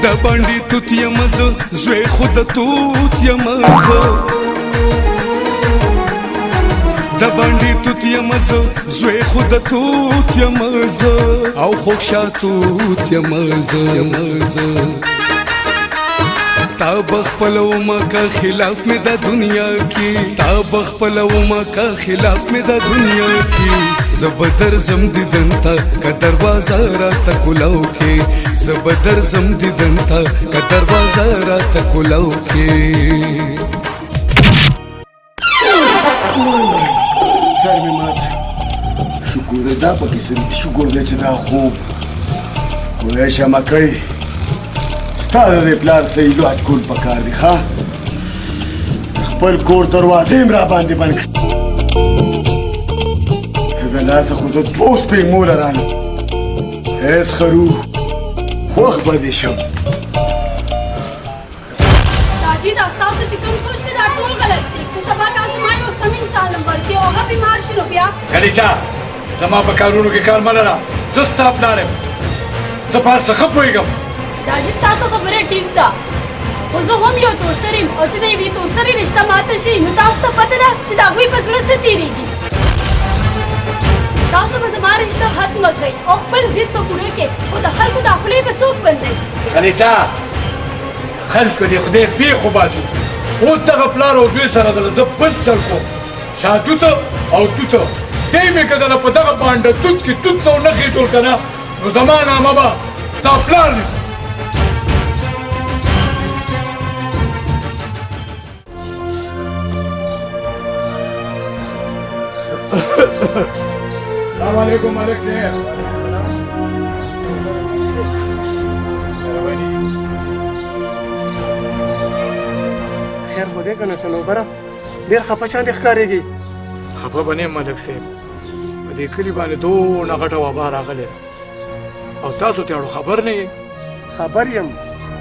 د باندې توت یم زه زوی خو د توت یم زه د باندې توت یم زه زوی خو د توت یم زه او خوږ شاتوت یم زه تا بخپلو ما کا خلاف میں دا دنیا کی تا بخپلو ما کا خلاف میں دا دنیا کی زبدر زم دیدن تا کا دروازه را تا کلاو کی زبدر زم دیدن تا کا دروازه را تا کلاو کی سر می مات شکر دا پکې سم شکر دې چې دا خوب خدای شمه کوي ستا د پلار صحیح لوحت کول پکار دي ښه خپل کور دروازې هم را باندې بند کړي د لاسه خو زه دوه سپۍ موله رانه هېڅ خرو خوښ به دې شم داجی دا ستاسو چې کوم سوچ دی دا ټول غلط دی که سبا تاسو ما یو سم انسان بلکې هغه بیمار شي نو بیا کلیسا زما په کارونو کې کار مه لره زه ستا پلار یم زه په هر څه ښه پوهېږم داجی ستاسو خبره ټیک ده خو زه هم یو تورسر یم او چې د یوې تورسرې رشته ماته شي نو تاسو ته پته ده چې د هغوی په زړه څه تېرېږي تاسو به زما رشته ختمه کړئ او خپل ضد په پوره کې خو د خلکو دا خولې به څوک بندوي کلیسا خلکو دې خدای پېښ وباسي اوس دغه پلار او زوی سره دله زه بل چل کوم شاتوته او توته دی مې که دله په دغه بانډه توت کې توت څه ونه خېټول که نه نو زما نامه به ستا پلار دی السلام علیکم ملک صاحب خیر خو دی که نه صنوبره ډېر خفه شان دې ښکارېږي خفه به نه یم ملک صاحب په دې کلي باندې دونه غټه وبا راغلې ده او تاسو تېاړو خبر نه یې خبر یم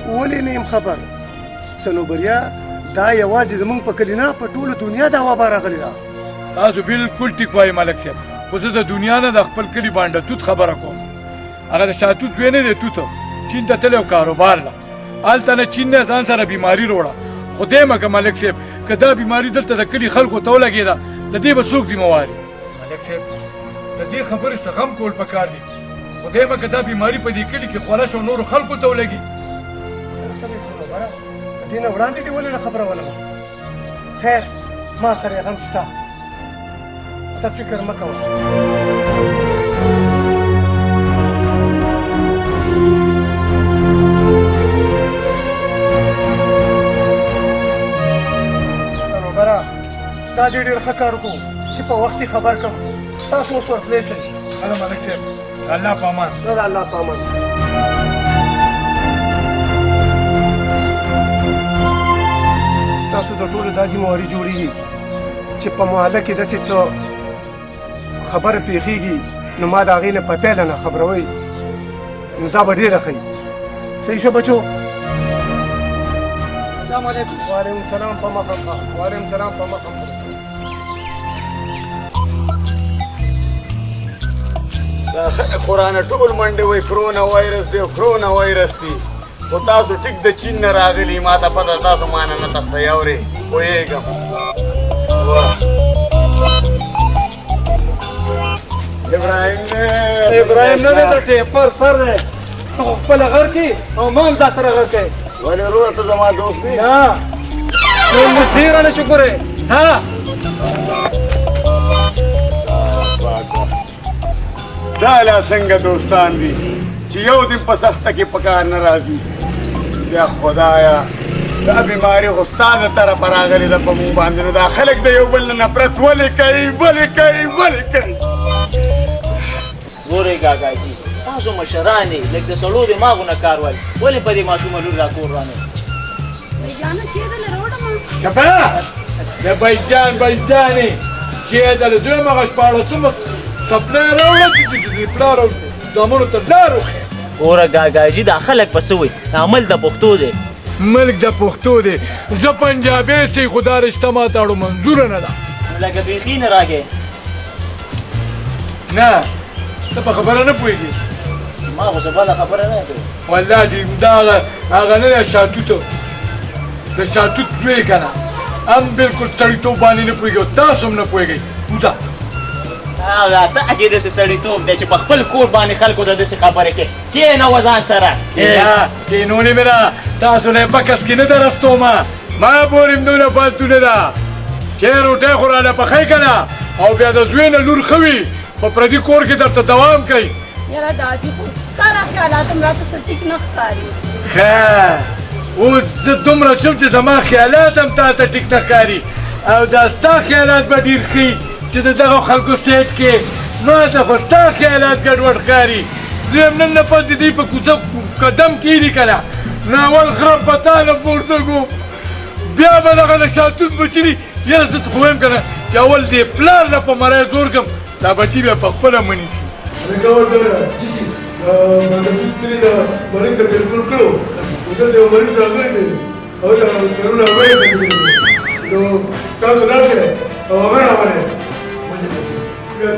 ولې نه یم خبر صنوبریا دا یوازې زموږ په کلي نه په ټوله دنیا دا وبا راغلې ده تاسو بالکل ټیک وایي ملک صاحب خو زه د دنیا نه د خپل کلي بانډه توت خبره کوم هغه د شاتوت وی نه دی توته چین ته تللی و کاروبار له هلته نه چین نه ځان سره بیماري راوړه خدای مه که ملک صاحب که دا بیماري دلته د کلي خلکو ته ولګېده د دې به څوک ذمهوار ملک صاحب د دې خبرې څه غم کول پکار دي خدای مه که دا بیماري په دې کلي کې خوره شو نورو خلکو ته ولګي د دې نه وړاندې دې ولې نه خبره ولمه خیر ما سره یې غم شته ته فکر مه کوه صنوبره دا دې ډېر ښه کار وکړو چې په وخت یې خبر کړم تاسو اوس ورتلی شئ هله ملک صاحب د الله په امان د الله په امان ستاسو د ټولو دا ذمهواري جوړېږي چې په محله کې داسې څه خبره پیښیږي نو ما د هغې نه په پیله نه خبروئ نو دا به ډېره ښه صحیح شو بچو السلام علیکم وعلیکم السلام په مخه وعلیکم السلام په مخه دا قرآن ټول منډې وایي کرونا وایرس دی کرونا وایرس دی خو تاسو ټیک د چین نه راغلي ما ته پته تاسو ما نه تښتئ اورې پوهېږم ابراهیم نه دی د ټیپر سر دی ته خو خپله غر کې او ما هم دا سره غر کوې ولې وروره ته زما دوست دی نه نو نږدې رانه شو ګورې ځه دا لا څنګه دوستان دي چې یو دن په سخته کې په کار نه راځي بیا خدایا دا بیماري خو ستا د طرفه راغلې ده په موږ باندې نو دا خلک د یو بل نه نفرت ولې کوي ولې کوي ولې کوي ګورئ کاکاجي تاسو مشران یې لږ د سړو دماغو نه کار وایي ولې په دې ماشومه لور را کور رانه بیجانه چیرې له روډه شپه د بیجان بیجانې چې د دویمه شپاړسمه سپلی راوړه چې د پلار او زامنو ته لار وښیه ګوره کاکاجي دا خلک په څه وایي عمل د پښتو دی ملک د پښتو دی زه پنجابی سي خو دا رشته ما ته اړو منظوره نه ده لکه بیخي نه راګې نه ته په خبره نه پوهېږې ما خو څه بله خبره نه کوي والله چې دا هغه نه دی شاتوتو د شاتوت لوی که نه هم بلکل سړیتوب باندې نه پوهېږي او تاسو هم نه پوهېږئ وځه ته کې داسې سړیتوب دی چې په خپل کور باندې خلکو ته داسې خبرې کوې کښېنه وځان سره کښېنولې مې ده تاسو نه یې بکس کې نه ده رستومه ما پورې دومره فالتو نه ده چې روټۍ خو رانه پخی که نه او بیا د زوی نه لور ښه وي په پردي کور کې درته دوام کوي یاره داجي خو ستا دا خیالات هم راته څه ټیک نه ښکاري خیر اوس زه دومره شم چې زما خیالات هم تا ته ټیک نه ښکاري او دا ستا خیالات به ډېر ښي چې د دغه خلکو سیټ کې ما ته خو ستا خیالات ګډوډ ښکاري زه یم نن نه پس د دوی په کوڅه قدم کېږي که نه نو اول غره په تا نه پورته کړو بیا به دغه د شاتوت بچي دي یاره زه ته خو وایم که نه چې اول دې پلار نه په مری زور کړم دا بچي بیا په خپله منې شي مریض بالکل کړو دلته یو مریض راغلی دی او دا کرونا وایرس نو تاسو راځئ او هغه راولئ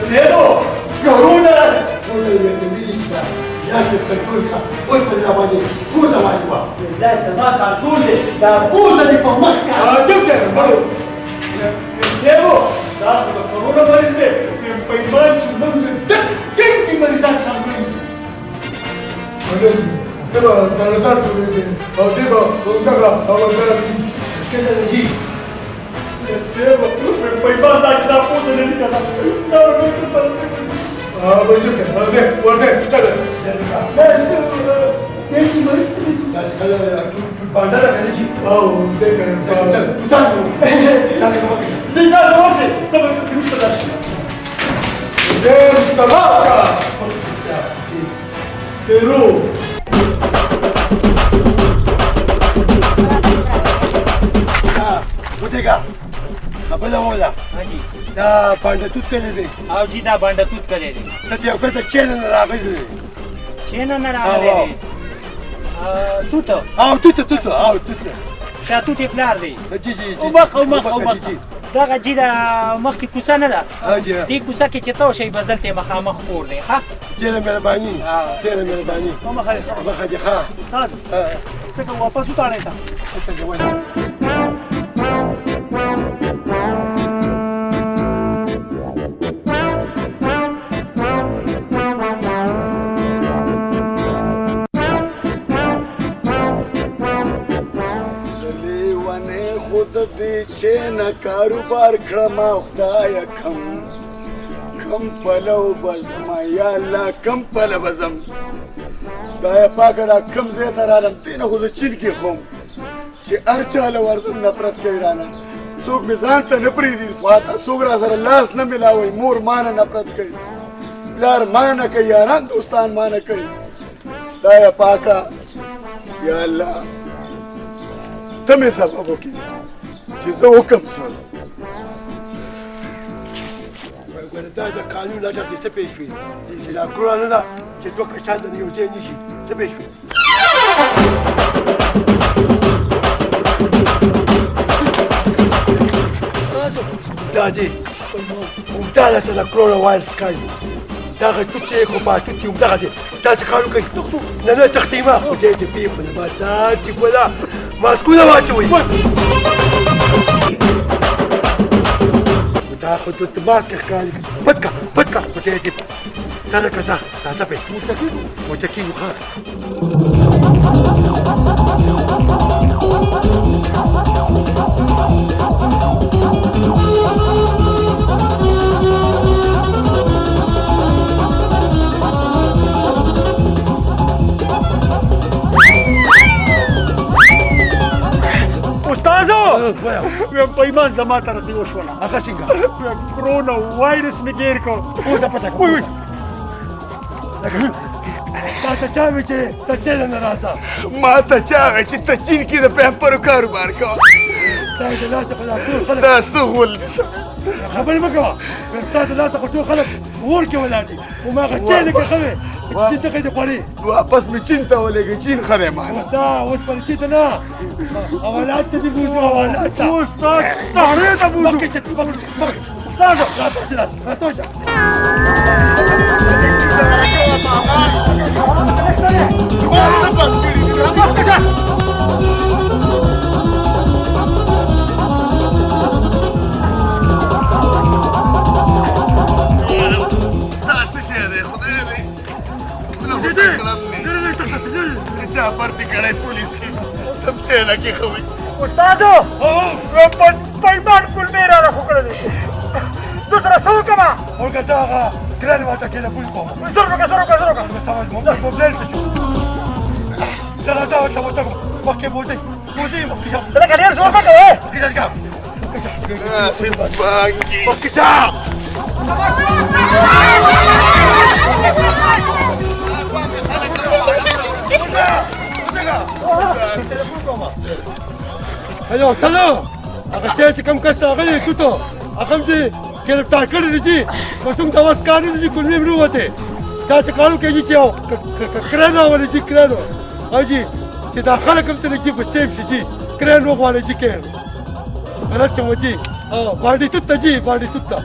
Sedo, coronas, sono le televisioni, ya que católica, hoy pues la valle, puta valle, la semana dulce, la puta de pomasca. Ah, ¿qué quieres, hermano? Sedo, da la corona parece que en Paimán su nombre, ¿qué me dice sangre? te va a tratar de te va a aguantar aquí. Es que es allí. Sedo, en Paimán da la puta de mi cara. بچوکه ورځه چله بس دې مرسته سي تاسو کله ټول باندې راغلی شي او زه کوم تاسو زه دا راوځه سبا څه مشته راشي دې تباکا سترو وټیګه خبره ولا हाजी دا باندې توت کړي دي او جی دا باندې توت کړي دي ته یو کته چین نه راغلی چین نه راغلی توت او توت او توت شاتو ته فلار دی جی جی او مخ دا جی دا مخ کی کوسه نه ده دې کوسه کې چې تو شی بدل ته مخامخ خور دی ها ډېر مهرباني ډېر مهرباني مخه دي ښه څنګه واپس وتاړې تا څنګه وای چې نه کاروبار کړم خدایا کم پلو بزم یا الله کم پلو بزم دا پاکه دا کم ځای ته رالم دې نه خو زه چین کې خوم چې هر چاله ورځم نفرت کوي رانه څوک مې ځان ته نه پرېږدي خواته څوک را سره لاس نه ملاوي مور ما نه نفرت کوي پلار ما نه کوي یاران دوستان ما نه کوي دا پاکه یا الله ته مې سبب وکړي چې زه وکم څه ګوره دا د قانون لا ټاکي څه پېښ شوي چې دا کرونا نه ده چې دوه کسان د یو ځای نه شي څه پېښ شوي دا دی همدغه ته د کرونا وایرس ښکاري دغه توت یې خو په توت کې همدغه دی تاسې کار وکړئ تښتو نه تښتئ مه خو دې ته پېښونه ما ځان چې ګوله ماسکونه واچوئ دا خو د ماسک ښکاري پټ کا خو دې تازه که ځه تازه پې موچکي یو ښه استادو ویم پیمان زما طرف وشوله هغه څنګه کرونا وایرس مې ګیر کو اوس پته کوم تا ته چا وی چې ته چیرې نه راځه ما ته چا وی چې ته چین کې د پیمپرو کاروبار کوه دا د لاسه خو دا ټول خلک دا څه غول دي خبرې مه کوه تا د لاسه خو ټول خلک اور کې ولاړ دي خو ما هغه چینې کې ښه وې چې چین ته ښې دې خوړې واپس مې چین ته ولېږې چین ښه دی ماله اوس دا اوس پر چین ته نه حوالات ته دې بوځو حوالات ته اوس تاړې ته بوځو مخکې شه مخکې استاذو راتوشه भर्ती कड़ाई पुलिस की सब सेना की खबर उस्तादो पैमान कुल मेरा रखो कर दे दूसरा सौ कमा और कैसा आगा ग्रैंड वाटर के लिए पुल को जरूर का मैं समझ मोबाइल से छू जरा जाओ तब तक मक्के बोझे तेरा करियर जोर पे है किधर का सिर्फ बांगी किसा हेलो चलो अगर चेंज कम करता अगर तू तो अकम जी के टाकर दीजिए मसुम दवास कानी दीजिए कुल में होते तासे कालू के जी चाओ क्रेनो वाले जी क्रेनो अजी जी दाखल कम तले जी बसेम जी क्रेनो वाले जी के गलत समझी बाडी तुत्ता जी बाडी तुत्ता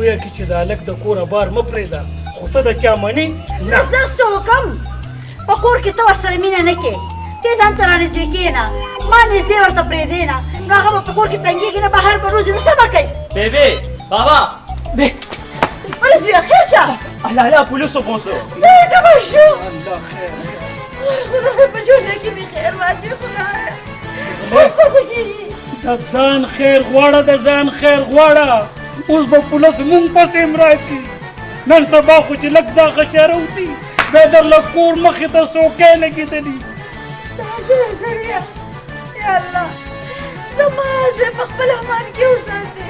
پویا کی چې د الک د کوره بار م پرېږده خو ته د چا منې نه زه څه وکړم په کور کې ته ورسره مینه نه کې ته ځان ته رانږدې کښېنه ما نږدې ورته پرېږدې نه نو هغه به په کور کې تنګېږي نه بهر به روزي نو څه به کوي بیبي بابا ولې زویه خیر شه الله پولیسو بوتلو نه ډبه شو خدای په ژوند کې مې خیر واچوي خدای اوس به څه کېږي د ځان خیر غواړه د ځان خیر غواړه اوس به پولیس مونږ پسې هم راشي نن سبا خو چې لږ دا غشاره وځي بیا درله کور مخې ته څوکۍ لګېدلي دا زه زړه یم یا الله زما زړه په خپل امان کې وساتې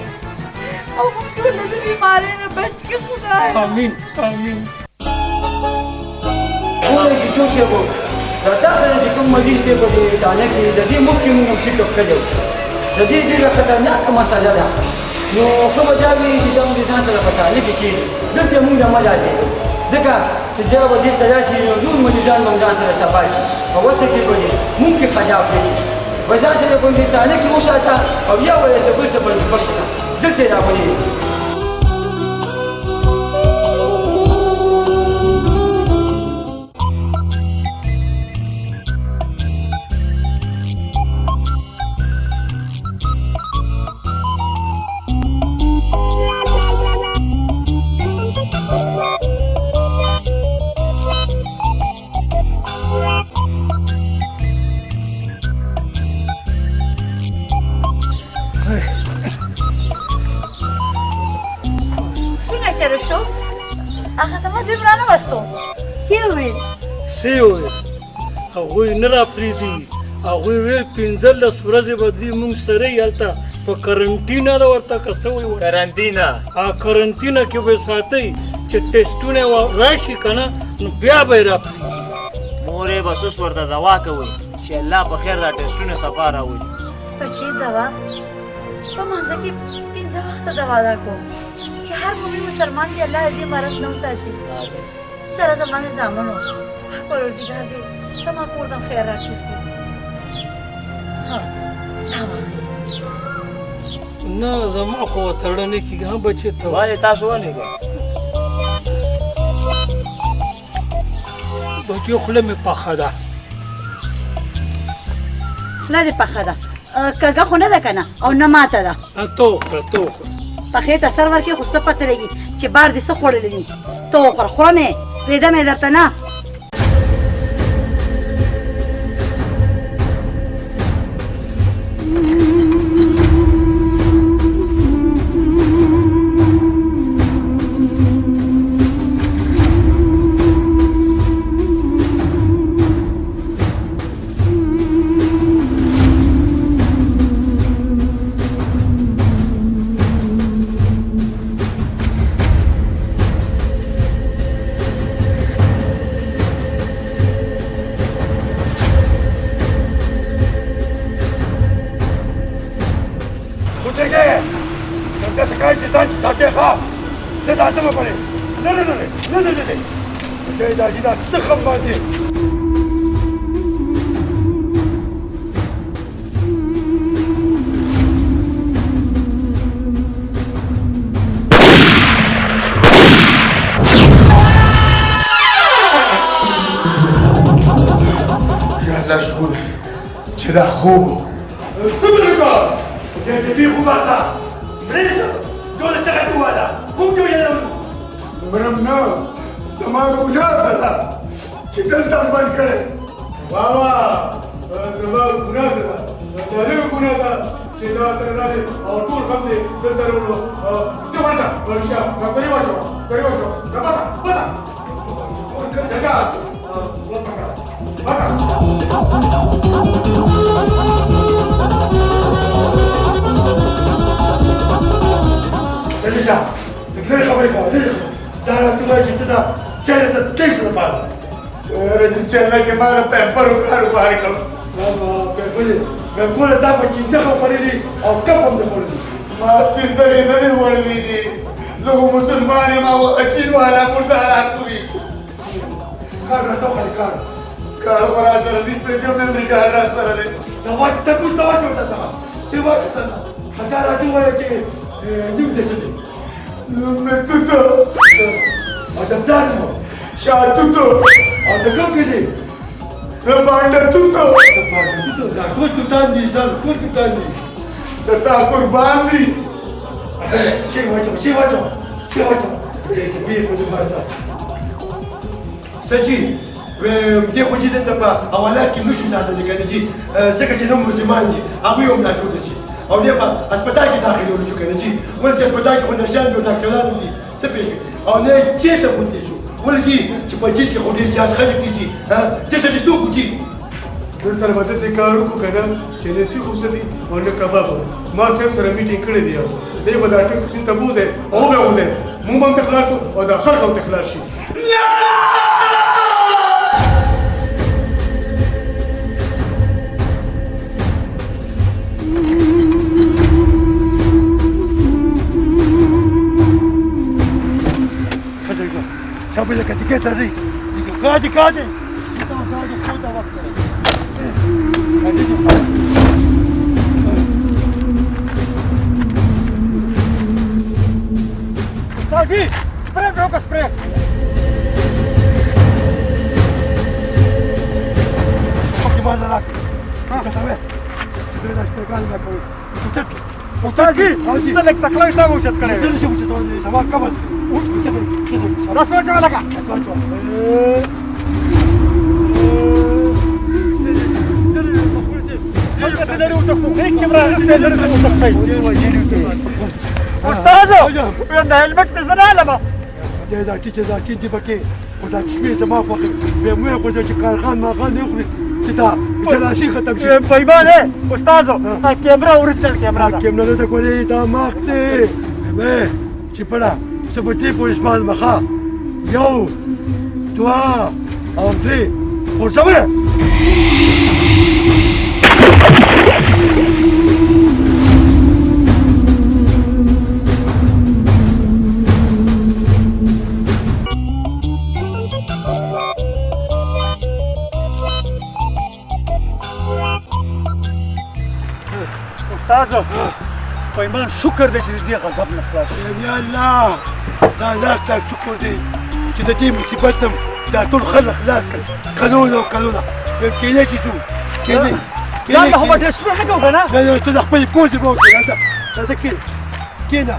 او موږ ټول د بیمارۍ نه بچ کړي خدای امین امین وایي چې څو شی وو دا تاسو چې کوم مریض دی په دې تانه کې د دې مخکې موږ چیک اپ کړو د دې ډېره خطرناکه مسله ده نو خو به دا وي چې دا موږ ځان سره په تعلق کې دلته موږ نه ملازم ځکه چې دا به دې ته راشي نو نور مریضان موږ ځان سره تباه شي په وسه کې به موږ کې خجاب کړي به ځان سره باندې تعلق کې وساته او یا به یې سبل سبل بس وکړه دلته دا ونی هغوی نه راپرېږدي هغوی ویل 15 ورځې به دوی موږ سره یې هلته په کرنټینه ده ورته که څه وایي کرنټینه کرنټینه کې به یې ساتئ چې ټسټونه راشي که نه نو بیا به یې راپرېږدي مورې به سوس ورته دوا کوئ چې الله په خیر دا ټسټونه صفا راولي بچې دوا په مانځه کې 15 وخته دوا دا کوم چې هر مؤمن مسلمان دی الله دې مرض نه وساتي سره زما د زامنو پروردګار دې زما کور ته خیر راکړي نه زما خو تړه نه کېږي ها بچې ته ولې تاسو ونیږئ بچې خوله مې پخه ده خوله دې پخه ده کږه خو نه ده که نه او نه ماته ده ته وخوره ته وخوره پخې ته سر ورکړې خو څه پته لګي چې بار دې څه خوړلی دي ته وخوره خوره مې پرېږده مې درته نه چې دا خوب څومره کار دې دې بي خو باسا پریږده ټوله چغه کوواله موږ ته ویلو مرم نه زما ګناه ده چې دلته بند کړی واه زما ګناه ده دا لویه ګناه ده چې دا ترلاندې او ټول هم دې دلته راوړو ته ورشه ورشه کری واچوه بسه Elisa, ik weet het wel. Daar heb je het gedaan. Jij hebt het deze maand. Die channel ke maal pepper ukhar ko. Pepper. मैं बोला था कि चिंता का पड़ेगी और कब हम देखोगे माँ चिंता ही नहीं हो रही थी लोग मुसलमान हैं माँ वो अच्छी वाला मुर्दार आकुरी कार रहता हूँ कार और आज रिश्ते जो मैं मेरी कार रहता रहे दवा तक कुछ दवा छोटा था सेवा छोटा था बता रहा तू वो अच्छे न्यू जैसे मैं तो और जब जान वो शायद तू और कब के लिए Remander tuto. Da kut tutandi sal kut tutandi. Da ta kurbani. Shivacho. Te bi ko de barta. Saji te ko jide ta ba awala ki lushu ta da kana ji saka ji nan musulmani abu yom na to da shi. Au ne ba aspatal ki dakhili wala kana ji. Wala ce aspatal ki wala shan do daktaran di. Sabe au ne ce ta bunde shi. ولا جي تبغى كي خدي سياس خليك تيجي ها تسالي سوق وجي سره به داسې کار وکړو که نه چې نسي خوبصتي ونه کباب ما صاحب سره میټینګ کړی دی دی به دا ټکو ته بوځي او به وځي مونږ به هم ته خلاص او دا خلک هم ته خلاص شي Siapa yang kata kita tadi? Kaji. Kita kaji sudah waktu. Kaji tu. Kaji, spray berapa spray? Bagaimana lagi? Kata saya, sudah dah sekarang nak kau. Ucap. Kaji, kita lek tak lagi sama ucap kali. Jadi ucap tu sama kawan. Raswa coba lagi. Ustazo, ben de helmet nizana alama. Deda çiçeği di bakı. O da çiğ zaman fakir. Ben bu yapacak kargan magan yok. Kita, jelashi khatam shi. Payman hai, ustazo. Kamera original kamera. Kamera da kole da makte. Be, chipara. Seperti polis mal maka. Yo, 2, 3, bersama. Ustazo, Payman şükür de siz diye gazap naklar. Ya Allah, لا أكثر شكر دي كده دي مصيبتنا ده طول خلق خلاص قانونا يمكن يجي زو كده لا هم تسمع حاجة وبنا لا تدخل الكوز الموت هذا كده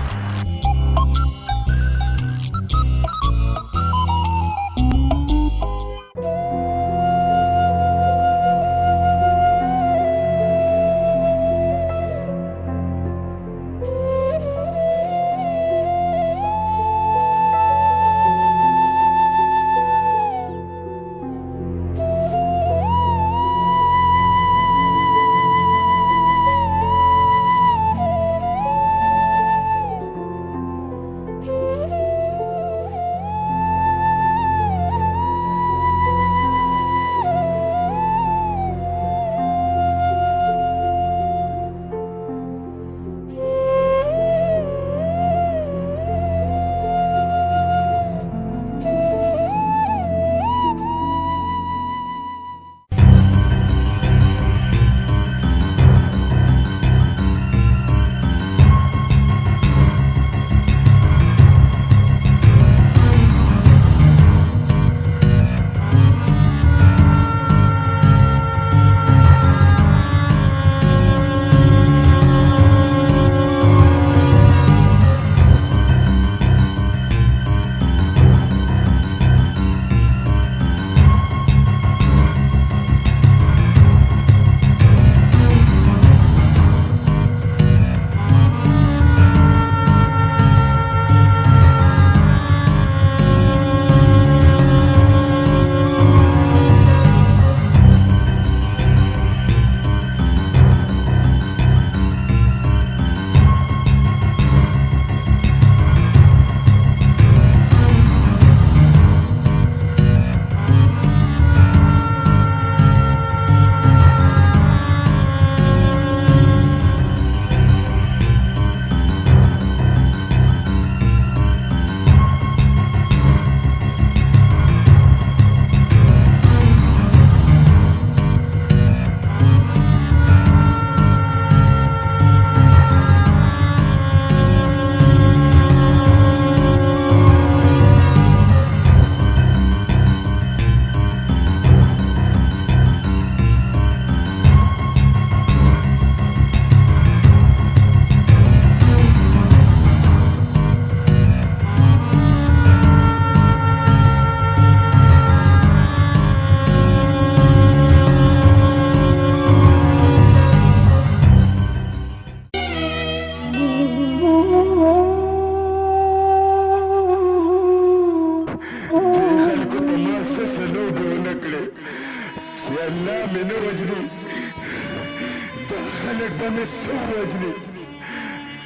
خلک به مې څو وژني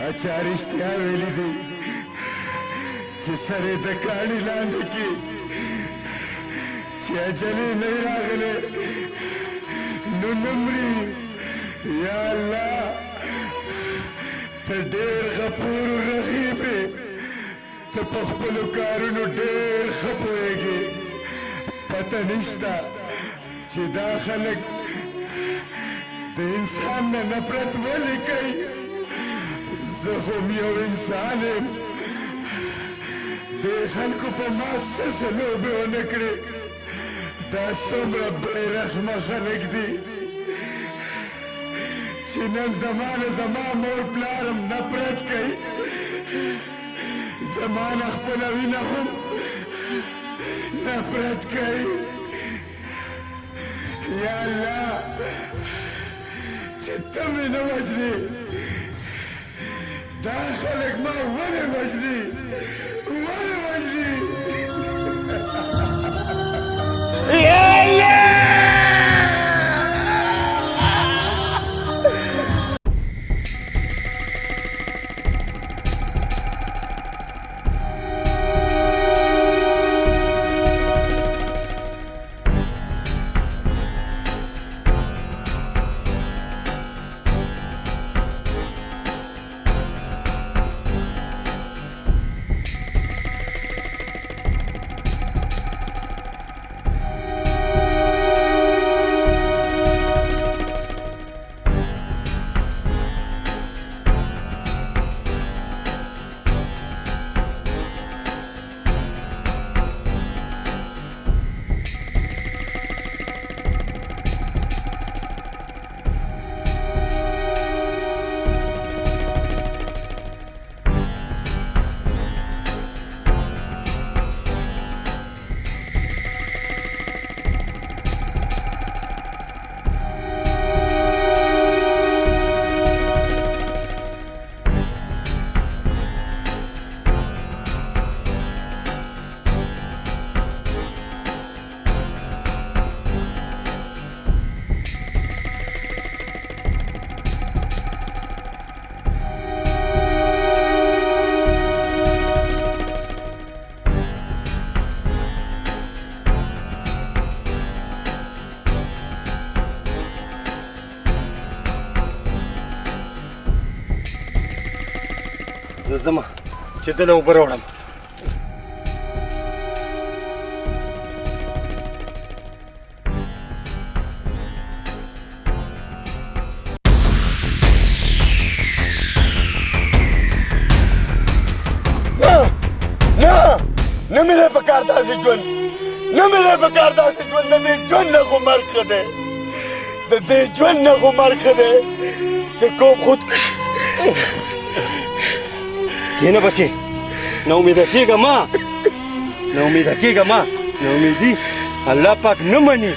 اچا رښتیا ویلي دي چې سر یې د کاڼي لاندې کې چې اجل یې نه راغلی نو نه مري یا الله ته ډېر غفور رحیم یې ته په خپلو کارونو ډېر ښه پوهېږې پته نشته چې دا خلک د انسان نه نفرت ولې کوي زه خو م یو انسان یم دې خلکو په ما څه څه لوبې ونه کړې دا څومره بې رحمه خلک دي چې نن زما نه زما مور پلارم نفرت کوي زما نه خپله وینه هم نفرت کوي یا الله چې ته مې نه وژنې دا خلک ما ولې وژني ولې وژني یا الله زه ځمه چې دله اوبه راوړم نه مې دی پکار داسې ژوند نه مې دی پکار داسې ژوند د دې ژوند نه خو مرګ ښه دی د دې ژوند نه خو مرګ ښه دی زه کوم خودکشي کښېنه بچې نه امیده کېږه ما نه امیده کېږه ما نه امیدي الله پاک نه مني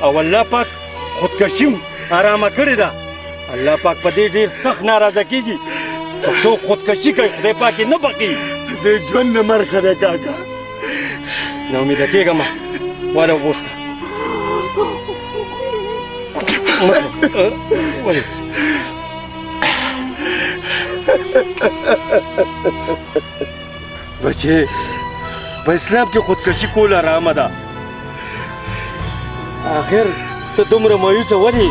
او الله پاک خودکشي آرامه کړې ده الله پاک په دې ډېر سخت ناراضه کېږي چې څوک خودکشي کوي خدای پاک یې نه بخي د دې ژوند نه مرګ ښه دی کاکا نه امیده کېږه ما واله اوبه وڅښه ولې بچې په اسلام کې خودکشي کول حرامه ده آخر ته دومره مایوسه ولې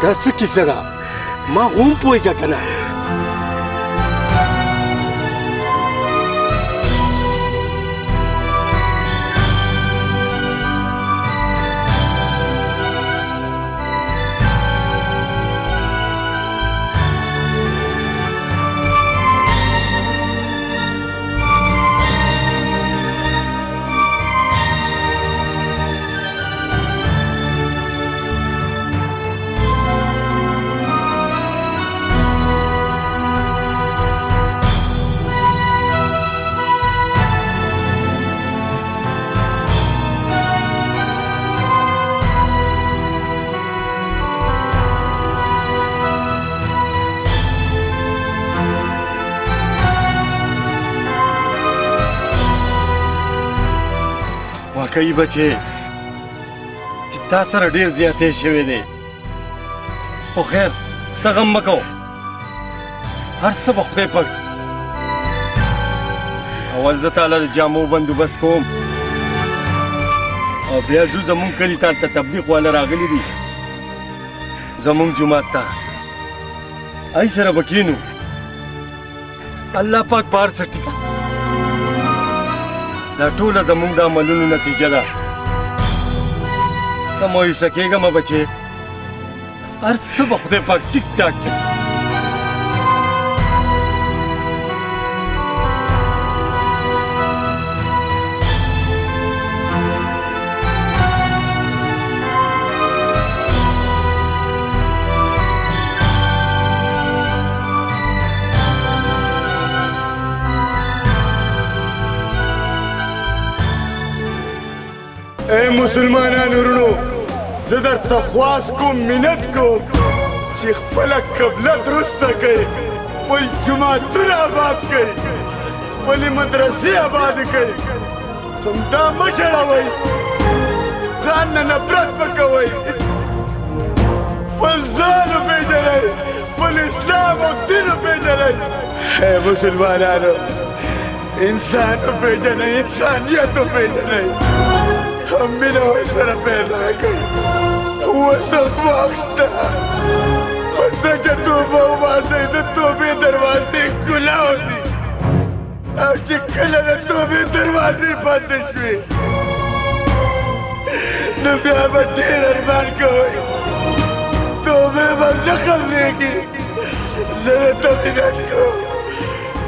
دا څه کیسه ده ما هم پوهېږه که نه واقعي بچې چې تا سره ډېر زیاتی شوی دی خو خیر ته غم مه کوه هر څه به خدای پاک اول زه تاله د جامو بندوبست کوم او بیا ځو زمونږ کلي ته هلته تبلیغ والا راغلي دي زمونږ جومات ته ای سره به کښېنو الله پاک په هر څه ټیک دا ټوله زمونږ د عملونو نتیجه ده ته مایوسه کېږه مه بچې هر څه به خدای پاک ټیک ټاک کړي اے مسلمانانو ورونو زه درته خواست کوم منت کوم چې خپله قبله درسته کړئ خپل جوماتونه آباد کړئ خپلې مدرسې آبادې کړئ همدا مه شړوئ ځان نه نفرت مه کوئ خپل ځان وپېژنئ خپل اسلام او دین وپېژنئ اے مسلمانانو انسان وپېژنئ انسانیت وپېژنئ هم مینه ورسره پیدا کړئ وسم وخت شته بس ده چې توبه وباسئ د توبې دروازې ښکلاوځي او چې کله د توبې دروازې بندې شوې نو بیا به ډېر ارمان کوئ توبې به نه قبلېږي زه درته مینت کوم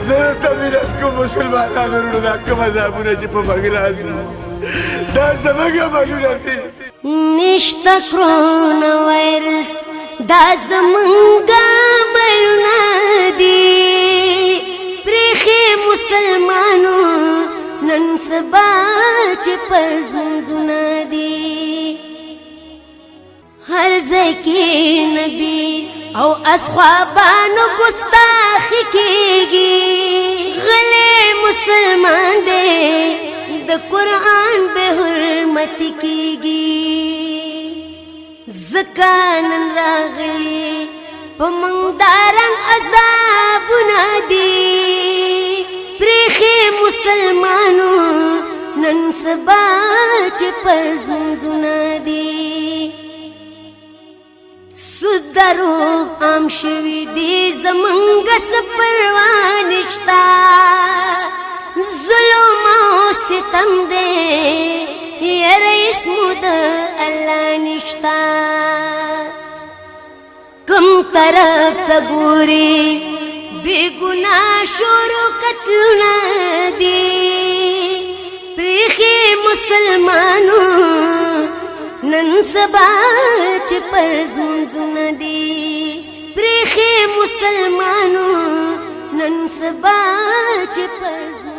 زه درته مینت کوم مسلمانانو وروڼو دا کوم عذابونه چې په موږ راځي دا زموږ عملونه دي نشته کرونا وایرس دا زموږ عملونه دي پرېښې مسلمانو نن سبا چې پر زمونځونه دي هر ځای کې نبي او اصحابانو ګستاخي کېږي غلی مسلمان دی د قرآن به حرمت کېږي ځکه نن راغلي په موږ دا رنګ عذابونه دي پرېښې مسلمانو نن سبا چې پر زمونځونه دي سود دروغ عام شوي دي زموږ څه پروا نشته ظلم او ستم دے یره اسمو د الله نشتا کم طرف ته ګوري بے ګناه شروع قتلونه دي پرېښې مسلمانو نن سبا چې پر زمونځونه دي پرېښې مسلمانو نن سبا چې پر